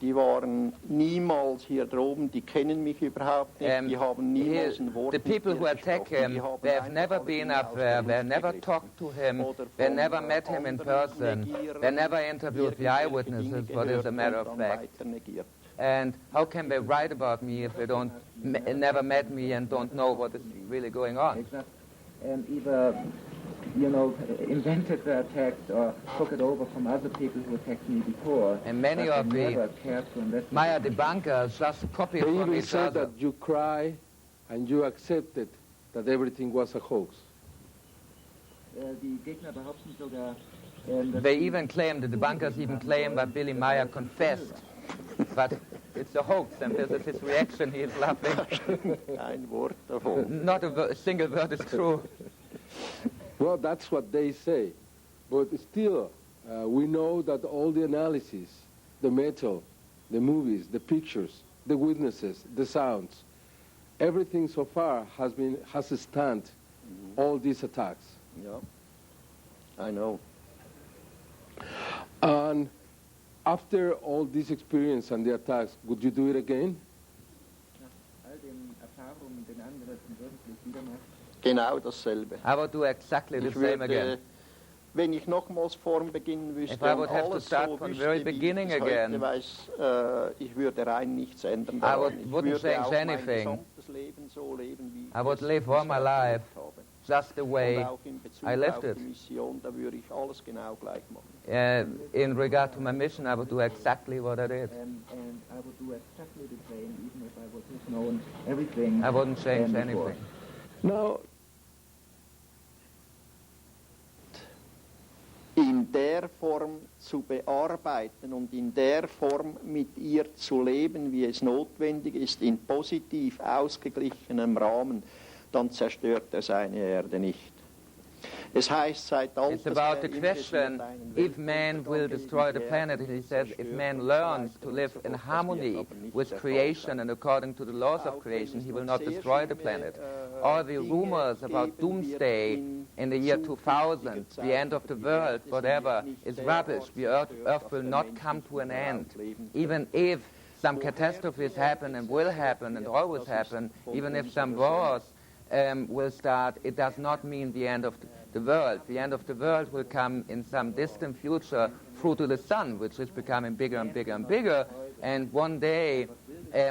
Die waren niemals hier droben, die kennen mich überhaupt nicht, die haben niemals ein Wort The people mit who mir attack gesprochen. him, Die haben they have einfach never been alle up aus there, der they Luft never gegriffen talked to him, oder they von never met him in anderen person, negieren, they never interviewed the irgendwelche eyewitnesses, Dinge what is a gehört matter und of dann fact. weiter negiert. And how can they write about me if they don't never met me and don't know what is really going on? Exactly. And either, invented the attacks or took it over from other people who attacked me before. And many but of they the never cared to investigate. Meier debunkers just copy They from even each said other. that you cry and you accepted that everything was a hoax. Die Gegner behaupten sogar, dass They even claim, the debunkers even claim that Billy Meier confessed. But it's a hoax, and this is his reaction, he is laughing. Ein Wort davon. Not a single word is true. Well, that's what they say. But still, we know that all the analysis, the metal, the movies, the pictures, the witnesses, the sounds, everything so far has stand all these attacks. Yeah, I know. And after all this experience and the attacks, would you do it again? all den Erfahrungen, den Angriffen wirklich wieder machen. Genau dasselbe. I would do exactly the Ich same again. würde, wenn ich nochmals vorn beginnen wüsste If I und would have to alles start so from wüsste, very wie beginning ich es again, heute weiß, ich würde rein nichts ändern I daran. wouldn't Ich würde change auch mein anything. gesamtes Leben so leben, wie I would ich es live all my bisher life gelebt habe. just the way Und auch in Bezug I lived auf it. die Mission, da würde ich alles genau gleich machen. In regard to my mission, I would do exactly what I did. And I would do exactly the same, even if I would have known everything. I wouldn't change than before. anything. Now, in der Form zu bearbeiten und in der Form mit ihr zu leben, wie es notwendig ist, in positiv ausgeglichenem Rahmen, dann zerstört er seine Erde nicht. Es heißt seit It's alters about her, the ihm question passiert einen if man will Weltuntergang destroy in the die planet. Erde, He says if zerstört man und learns so to weiter live und so in fort. Das harmony wird aber nicht with der Fall creation sein. and according to the laws of Auch wenn creation, es he will noch not sehr destroy the schlimme, planet. All the Dinge rumors about geben doomsday wird in the year zukünftiger 2000, Zeit, the end of the aber die world, Erde whatever, nicht is derart rubbish. The zerstört, earth dass will der not Mensch come nicht to an mehr end. leben Even if some catastrophes happen and will happen and always happen, even if some wars will start, it does not mean the end of the world. The end of the world will come in some distant future through to the sun, which is becoming bigger and bigger and bigger. And one day,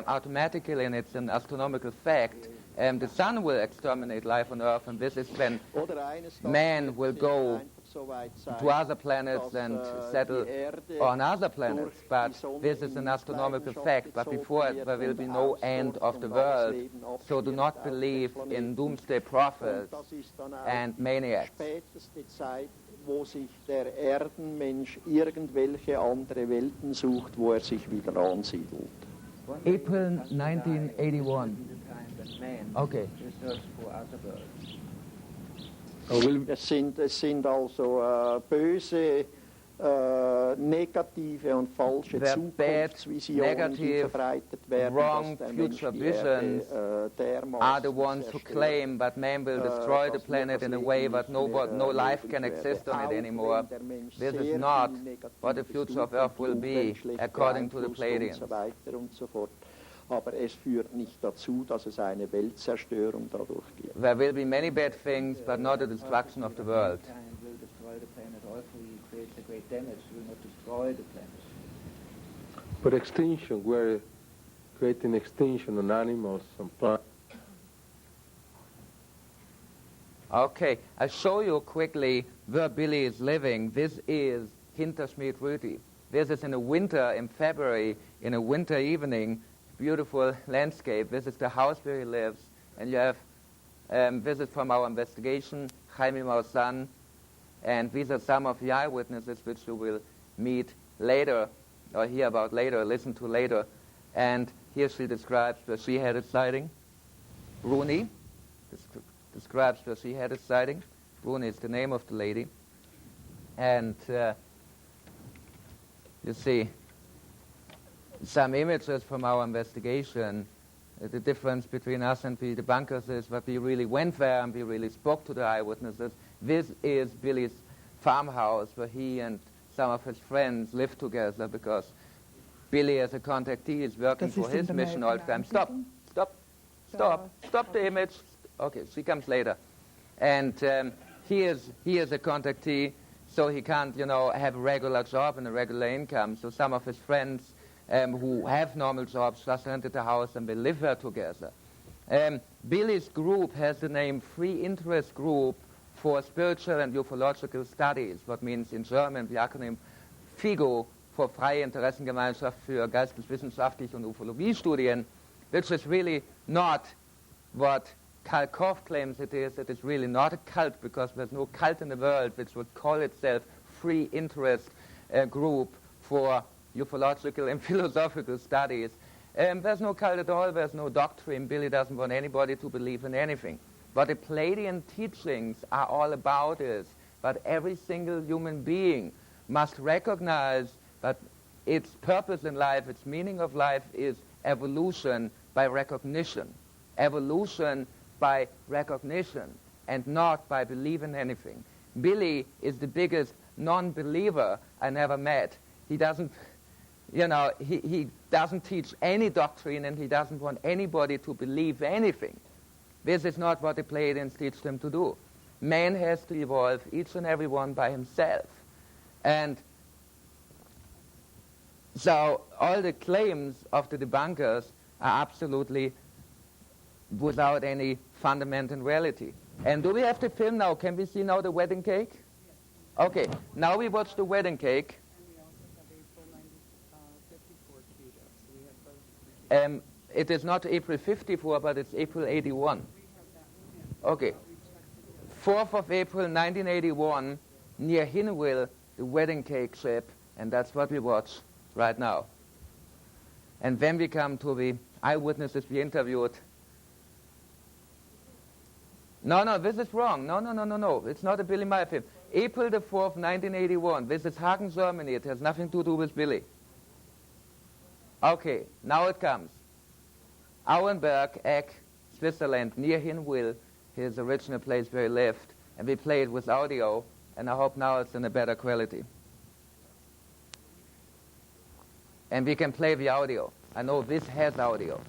automatically, and it's an astronomical fact, the sun will exterminate life on Earth, and this is when Oder eines Tages man will wird go einfach to other planets and settle on other planets. But this is an astronomical fact. But before it, there will be no end of the world. So do not believe in doomsday prophets and maniacs. Wo sich der Erdenmensch irgendwelche andere Welten sucht, wo sich wieder ansiedelt. April 1981. Okay. Es sind also böse, negative und falsche Zukunftsvisionen, die verbreitet werden, wrong future visions are the ones who claim that man will destroy the planet in a way that no life can exist on it anymore. This is not what the future of Earth will be, according to the Pleiadians. Aber es führt nicht dazu, dass es eine Weltzerstörung dadurch gibt. There will be many bad things, but not the destruction of the world. But extinction, we're creating extinction on animals and plants. Okay, I'll show you quickly where Billy is living. This is Hinterschmied Rüti. This is in the winter, in February, in a winter evening, beautiful landscape. This is the house where he lives. And you have visits from our investigation, Jaime Maussan, and these are some of the eyewitnesses which you will meet later, or hear about later, listen to later. And here she describes where she had a sighting. Bruni describes where she had a sighting. Bruni is the name of the lady. And you see some images from our investigation. The difference between us and the debunkers is that we really went there and we really spoke to the eyewitnesses. This is Billy's farmhouse where he and some of his friends live together, because Billy, as a contactee, is working for his mission all the time. Stop the image. Okay, she comes later. And he is a contactee, so he can't, have a regular job and a regular income. So some of his friends who have normal jobs just rented a house and they live there together. Billy's group has the name Free Interest Group for Spiritual and Ufological Studies, what means in German the acronym FIGO, for Freie Interessengemeinschaft für Geisteswissenschaftliche und Ufologiestudien, which is really not what Karl Korff claims it is. It is really not a cult, because there's no cult in the world which would call itself Free Interest Group for Ufological and Philosophical Studies. There's no cult at all. There's no doctrine. Billy doesn't want anybody to believe in anything. What the Pleiadian teachings are all about is that every single human being must recognize that its purpose in life, its meaning of life, is evolution by recognition. Evolution by recognition, and not by believing anything. Billy is the biggest non-believer I never met. He doesn't, he doesn't teach any doctrine, and he doesn't want anybody to believe anything. This is not what the Pleiadians teach them to do. Man has to evolve, each and every one by himself. And so all the claims of the debunkers are absolutely without any fundament in reality. And do we have the film now? Can we see now the wedding cake? Okay, now we watch the wedding cake. It is not April 54, but it's April 81. Okay. 4th of April 1981, near Hinwil, the wedding cake ship, and that's what we watch right now. And then we come to the eyewitnesses we interviewed. No, this is wrong. No. It's not a Billy Meier film. April the 4th, 1981. This is Hagen, Germany. It has nothing to do with Billy. Okay, now it comes. Auenberg, Eck, Switzerland, near Hinwil, his original place where he lived. And we played with audio, and I hope now it's in a better quality. And we can play the audio. I know this has audio.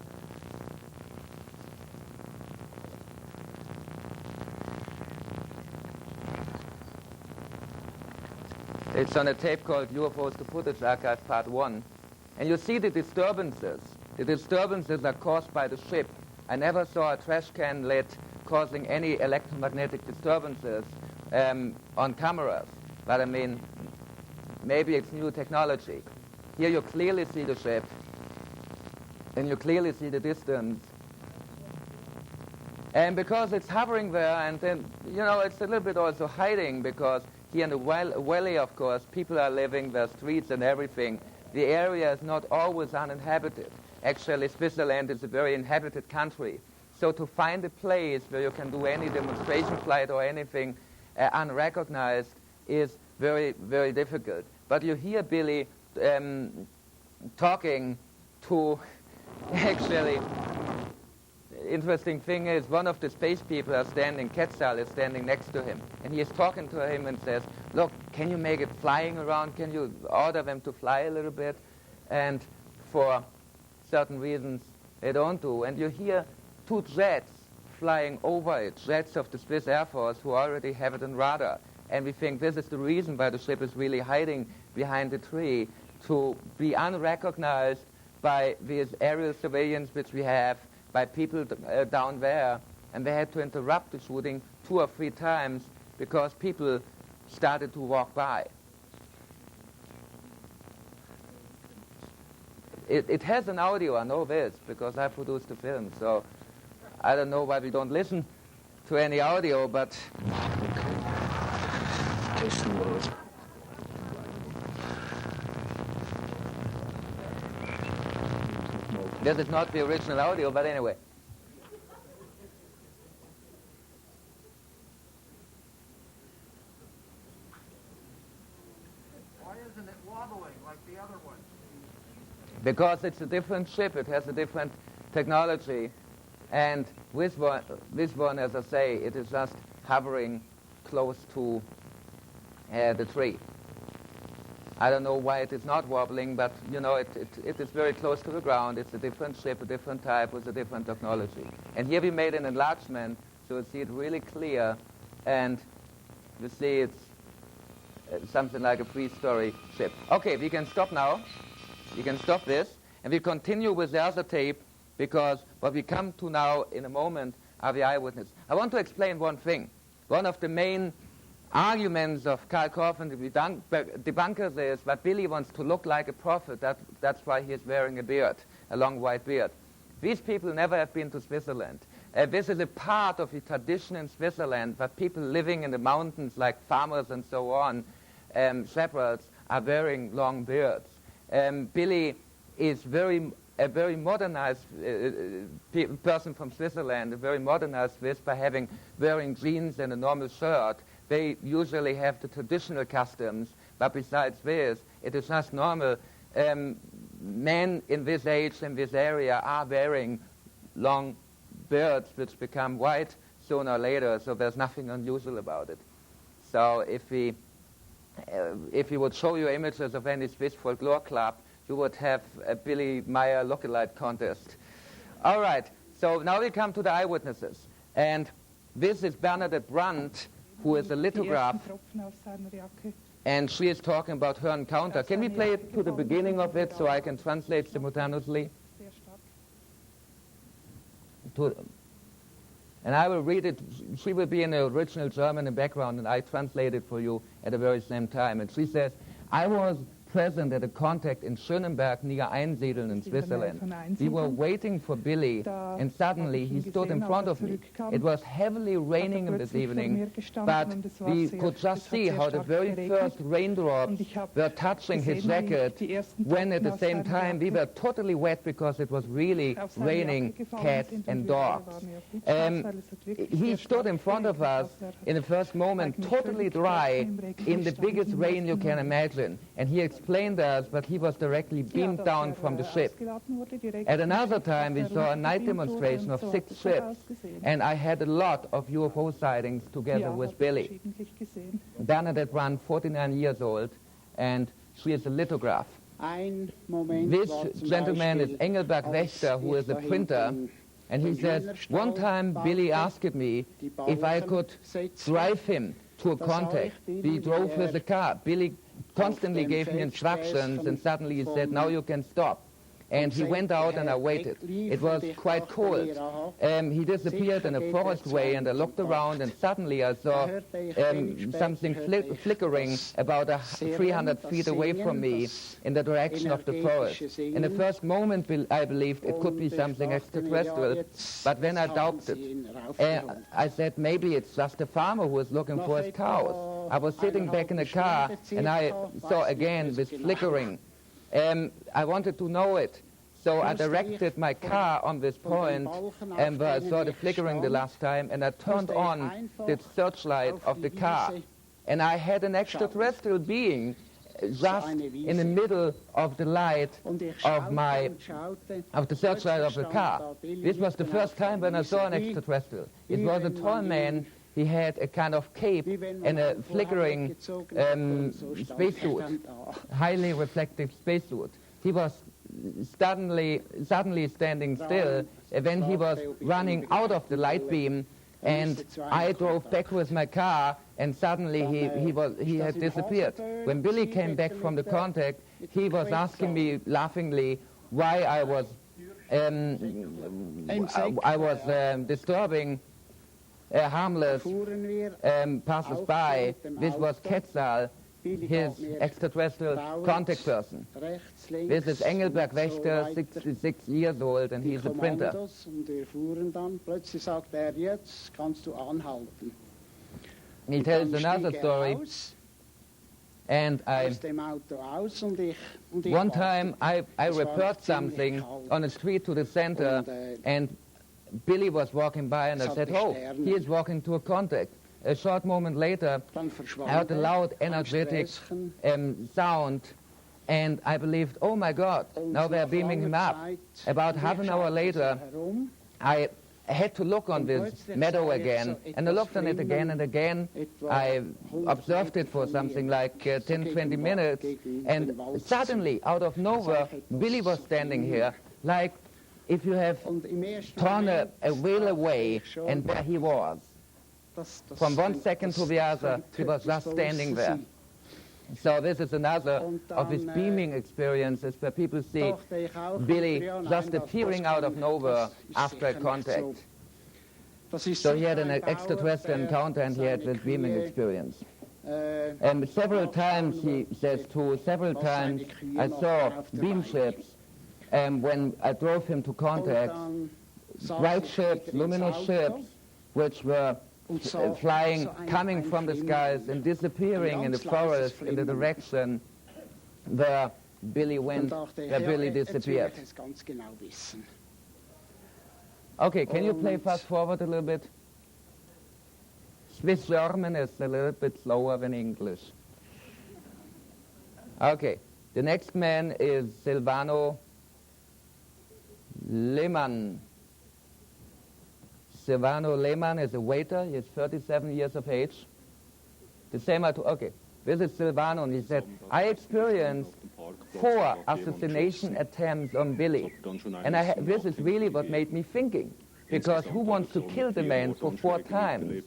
It's on a tape called UFOs to Footage Archive Part 1. And you see the disturbances. The disturbances are caused by the ship. I never saw a trash can lit causing any electromagnetic disturbances on cameras. But I mean, maybe it's new technology. Here you clearly see the ship, and you clearly see the distance. And because it's hovering there, and then, you know, it's a little bit also hiding, because here in the valley, of course, people are living, there are streets and everything. The area is not always uninhabited. Actually, Switzerland is a very inhabited country. So to find a place where you can do any demonstration flight or anything unrecognized is very, very difficult. But you hear Billy talking to, actually, interesting thing is, one of the space people are standing, Quetzal is standing next to him, and he is talking to him and says, look, can you make it flying around? Can you order them to fly a little bit? And for certain reasons, they don't do. And you hear two jets flying over it, jets of the Swiss Air Force, who already have it on radar. And we think this is the reason why the ship is really hiding behind the tree, to be unrecognized by these aerial surveillance which we have, by people down there. And they had to interrupt the shooting 2 or 3 times because people started to walk by. It has an audio, I know this, because I produced the film, so I don't know why we don't listen to any audio, but... This is not the original audio, but anyway. Why isn't it wobbling like the other one? Because it's a different ship, it has a different technology. And this one, as I say, it is just hovering close to the tree. I don't know why it is not wobbling, but you know, it is very close to the ground. It's a different ship, a different type, with a different technology. And here we made an enlargement, so you see it really clear, and you see it's something like a 3-story ship. Okay, we can stop now. We can stop this, and we continue with the other tape, because what we come to now in a moment are the eyewitnesses. I want to explain one thing. One of the main arguments of Karl Korff and the debunkers is that Billy wants to look like a prophet. That's why he is wearing a beard, a long white beard. These people never have been to Switzerland. This is a part of the tradition in Switzerland, that people living in the mountains, like farmers and so on, shepherds, are wearing long beards. Billy is a very modernized person from Switzerland, a very modernized Swiss, by wearing jeans and a normal shirt. They usually have the traditional customs, but besides this, it is just normal. Men in this age, in this area, are wearing long beards which become white sooner or later, so there's nothing unusual about it. So if we would show you images of any Swiss folklore club, you would have a Billy Meier lookalike contest. All right, so now we come to the eyewitnesses. And this is Bernadette Brandt, who is a lithograph, and she is talking about her encounter. Can we play it to the beginning of it so I can translate simultaneously? And I will read it. She will be in the original German in the background, and I translate it for you at the very same time. And she says, I was present at a contact in Schönenberg near Einsiedeln in Switzerland. We were waiting for Billy, and suddenly he stood in front of me. It was heavily raining in this evening, but we could just see how the very first raindrops were touching his jacket, when at the same time we were totally wet because it was really raining cats and dogs. He stood in front of us in the first moment, totally dry, in the biggest rain you can imagine, and he explained us, but he was directly beamed down from the ship. At another time, we saw a night demonstration of 6 ships, and I had a lot of UFO sightings together with Billy. Bernadette Brandt, 49 years old, and she is a lithograph. This gentleman is Engelberg Wächter, who is a printer, and he says, one time Billy asked me if I could drive him to a contact. We drove with the car. Billy constantly gave me instructions, and suddenly he said, now you can stop. and he went out and I waited. It was quite cold. He disappeared in a forest way, and I looked around, and suddenly I saw something flickering about 300 feet away from me in the direction of the forest. In the first moment, I believed it could be something extraterrestrial, but then I doubted. I said, maybe it's just a farmer who is looking for his cows. I was sitting back in the car, and I saw again this flickering. I wanted to know it, so I directed my car on this point, and I saw the flickering the last time, and I turned on the searchlight of the car, and I had an extraterrestrial being just in the middle of the light of the searchlight of the car. This was the first time when I saw an extraterrestrial. It was a tall man. He had a kind of cape and a flickering spacesuit, highly reflective spacesuit. He was suddenly standing still when he was running out of the light beam, and I drove back with my car, and suddenly he had disappeared. When Billy came back from the contact, he was asking me laughingly why I was disturbing harmless passers-by. This was Quetzal, his extraterrestrial contact person. This is Engelberg Wächter, 66 years old, and he's a printer. He tells another story, and one time I repaired something on the street to the center, and Billy was walking by, and I said, oh, he is walking to a contact. A short moment later, I heard a loud, energetic sound, and I believed, oh my God, now they're beaming him up. About half an hour later, I had to look on this meadow again, and I looked on it again and again. I observed it for something like 10-20 minutes, and suddenly, out of nowhere, Billy was standing here, like if you have torn a wheel away, and there he was. From one second to the other, he was just standing there. So this is another of his beaming experiences where people see Billy just appearing out of nowhere after a contact. So he had an extraterrestrial encounter, and he had this beaming experience. And several times, he says too, several times I saw beam ships when I drove him to contact, bright ships, luminous ships, which were flying, coming from the skies and disappearing in the forest in the direction where Billy went, where Billy disappeared. Okay, can you play fast forward a little bit? Swiss German is a little bit slower than English. Okay, the next man is Silvano Lehmann. Silvano Lehmann is a waiter. He is 37 years of age. The same okay, this is Silvano, and he said, I experienced 4 assassination attempts on Billy. And this is really what made me thinking, because who wants to kill the man for 4 times?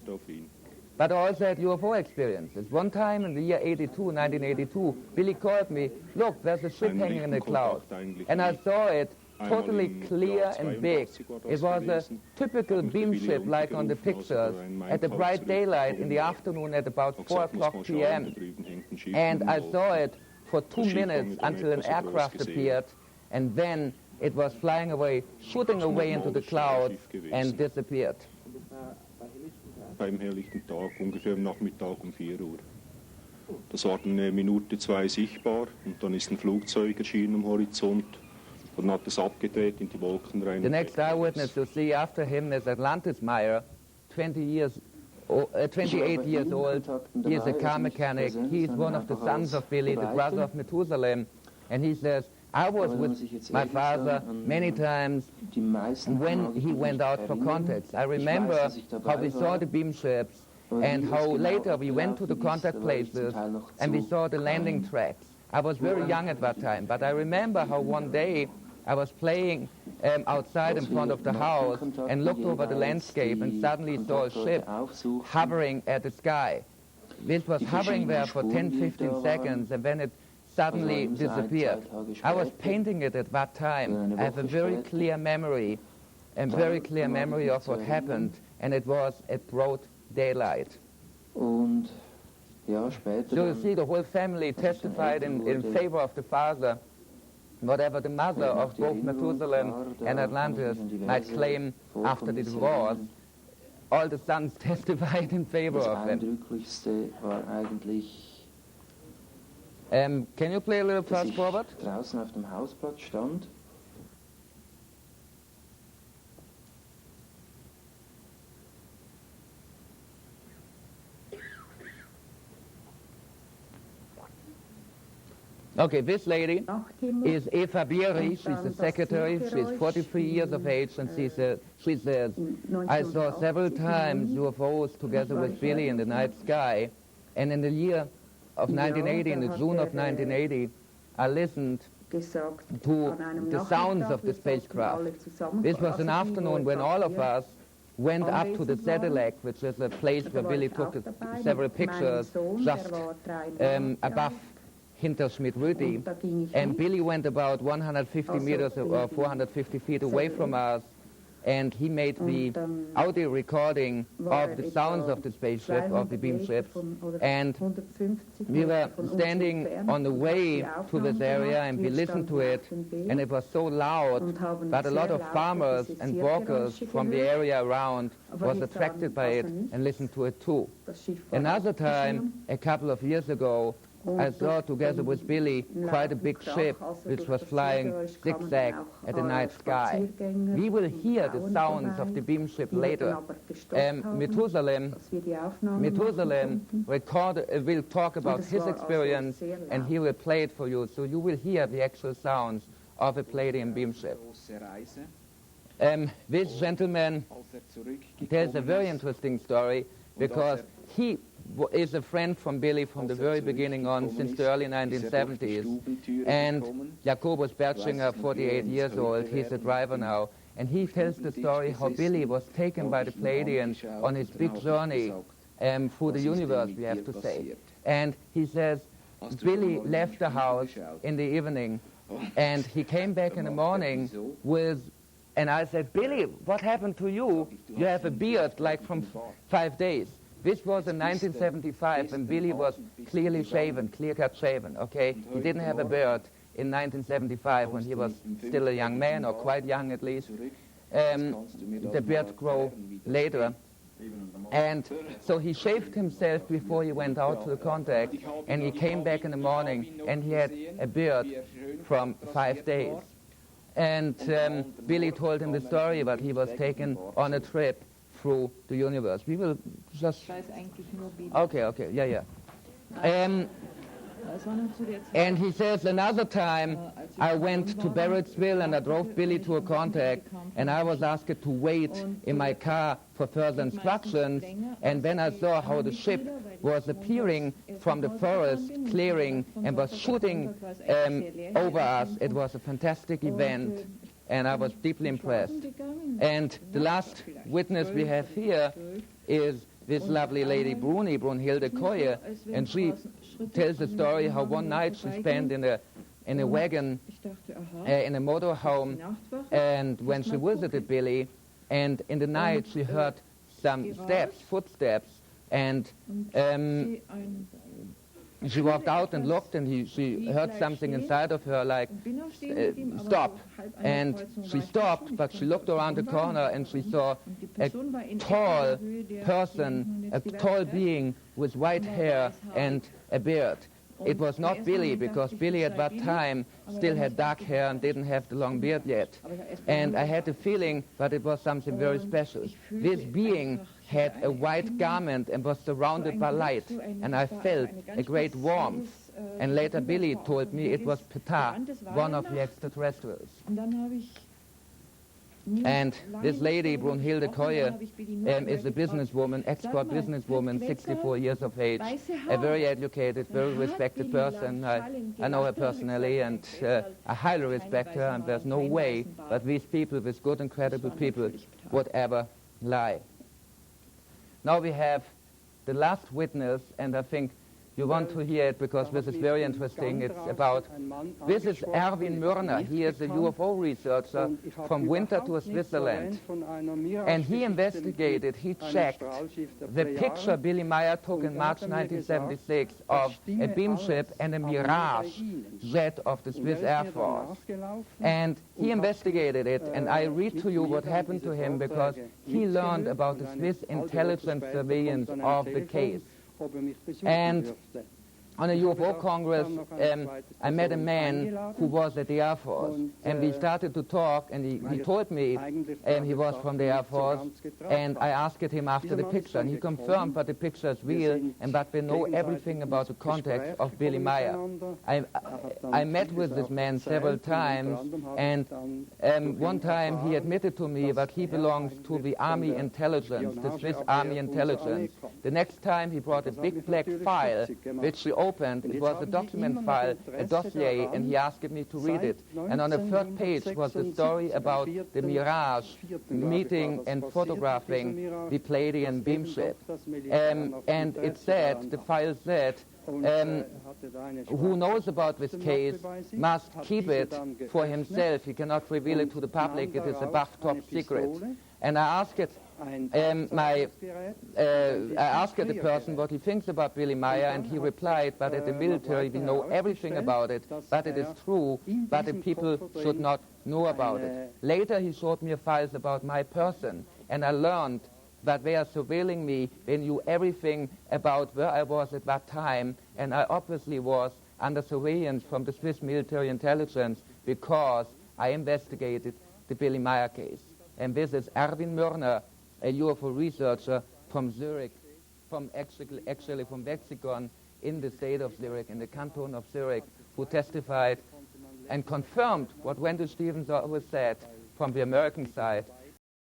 But I also had UFO experiences. One time in the year 1982, Billy called me, look, there's a ship hanging in the clouds. And I saw it totally clear and big. It was a typical beam ship like on the pictures at the bright daylight in the afternoon at about 4 o'clock p.m. And I saw it for 2 minutes until an aircraft appeared, and then it was flying away, shooting away into the clouds, and disappeared. Beim helllichten Tag, ungefähr am Nachmittag 4 Uhr. Das war dann 1 Minute, 2 sichtbar, und dann ist ein Flugzeug erschienen am Horizont. Und hat es abgedreht in die Wolken rein. The next eyewitness to see after him is Meier, 28 years old. He is a car mechanic. He is one of the sons of Billy, the brother of Methuselah. And he says, I was with my father many times when he went out for contacts. I remember how we saw the beam ships and how later we went to the contact places and we saw the landing tracks. I was very young at that time, but I remember how one day I was playing outside in front of the house and looked over the landscape and suddenly saw a ship hovering at the sky. This was hovering there for 10-15 seconds, and then it suddenly disappeared. I was painting it at that time. I have a very clear memory, of what happened, and it was at broad daylight. Und ja, später So you see, the whole family testified in favor of the father, whatever the mother of both Methuselah and Atlantis might claim after the divorce. All the sons testified in favor das of them. Eindrücklichste war eigentlich, Can you play a little dass fast ich forward? draußen auf dem Hausplatz stand. Okay, this lady is Eva Bieri. She's the secretary. She's 43 years of age, and she says, I saw several times UFOs together with Billy in the night sky, and in the year of 1980, in the June of 1980, I listened to the sounds of the spacecraft. This was an afternoon when all of us went up to the Cadillac, which is a place where Billy took several pictures just above Hinterschmidt-Rüti, and Billy went about 150 meters or 450 feet away from us, and he made the audio recording of the sounds of the spaceship, of the beam ships, and we were standing on the way to this area, and we listened to it, and it was so loud that a lot of farmers and walkers from the area around was attracted by it and listened to it too. Another time, a couple of years ago, I saw together with Billy quite a big ship which was flying zigzag at the night sky. We will hear the sounds of the beam ship later. Methuselah will talk about his experience, and he will play it for you, so you will hear the actual sounds of a Palladium beam ship. This gentleman tells a very interesting story, because he is a friend from Billy from the very beginning on, since the early 1970s. And Jakobus Bertschinger, 48 years old, he's a driver now, and he tells the story how Billy was taken by the Palladians on his big journey through the universe, we have to say. And he says Billy left the house in the evening, and he came back in the morning with, and I said, Billy, what happened to you? You have a beard like from 5 days. This was in 1975, and Billy was clearly shaven, clear-cut shaven, okay? He didn't have a beard in 1975 when he was still a young man, or quite young at least. The beard grew later. And so he shaved himself before he went out to the contact, and he came back in the morning, and he had a beard from 5 days. And Billy told him the story that he was taken on a trip through the universe. We will just... Okay, yeah. And he says, another time I went to Barrettsville and I drove Billy to a contact, and I was asked to wait in my car for further instructions, and then I saw how the ship was appearing from the forest clearing and was shooting over us. It was a fantastic event, and I was deeply impressed. And the last witness we have here is this lovely lady, Brunhilde Koye, and she tells the story how one night she spent in a wagon, in a motorhome, and when she visited Billy, and in the night she heard some footsteps, and she walked out and looked, and she heard something inside of her like, stop. And she stopped, but she looked around the corner and she saw a tall person, a tall being with white hair and a beard. It was not Billy, because Billy at that time still had dark hair and didn't have the long beard yet. And I had the feeling that it was something very special. This being had a white garment and was surrounded by light, and I felt a great warmth. And later Billy told me it was Ptah, one of the extraterrestrials. And this lady, Brunhilde Koye, is a businesswoman, expert businesswoman, 64 years of age, a very educated, very respected person. I know her personally, and I highly respect her, and there's no way that these people, these good and credible people, would ever lie. Now we have the last witness, and I think You want to hear it because this is very interesting. It's about, this is Erwin Mörner. He is a UFO researcher from Winter to Switzerland. And he investigated, he checked the picture Billy Meier took in March 1976 of a beam ship and a Mirage jet of the Swiss Air Force. And he investigated it, and I read to you what happened to him because he learned about the Swiss intelligence surveillance of the case. And on a UFO Congress, I met a man who was at the Air Force, and we started to talk, and he told me he was from the Air Force, and I asked him after the picture, and he confirmed that the picture is real, and that we know everything about the context of Billy Meier. I met with this man several times, and one time he admitted to me that he belongs to the Army Intelligence, the Swiss Army Intelligence. The next time he brought a big black file, which he opened. It was a document file, a dossier, and he asked me to read it. And on the third page was the story about the Mirage meeting and photographing the Palladian beam ship. And it said, the file said, who knows about this case must keep it for himself. He cannot reveal it to the public. It is a top secret. And I asked the person what he thinks about Billy Meier, and he replied that at the military we know everything about it, but it is true, but the people should not know about it. Later he showed me files about my person, and I learned that they are surveilling me. They knew everything about where I was at that time, and I obviously was under surveillance from the Swiss military intelligence because I investigated the Billy Meier case. And this is Erwin Mörner, a UFO researcher from Zurich, actually from Lexicon in the state of Zurich, in the canton of Zurich, who testified and confirmed what Wendell Stevens always said from the American side,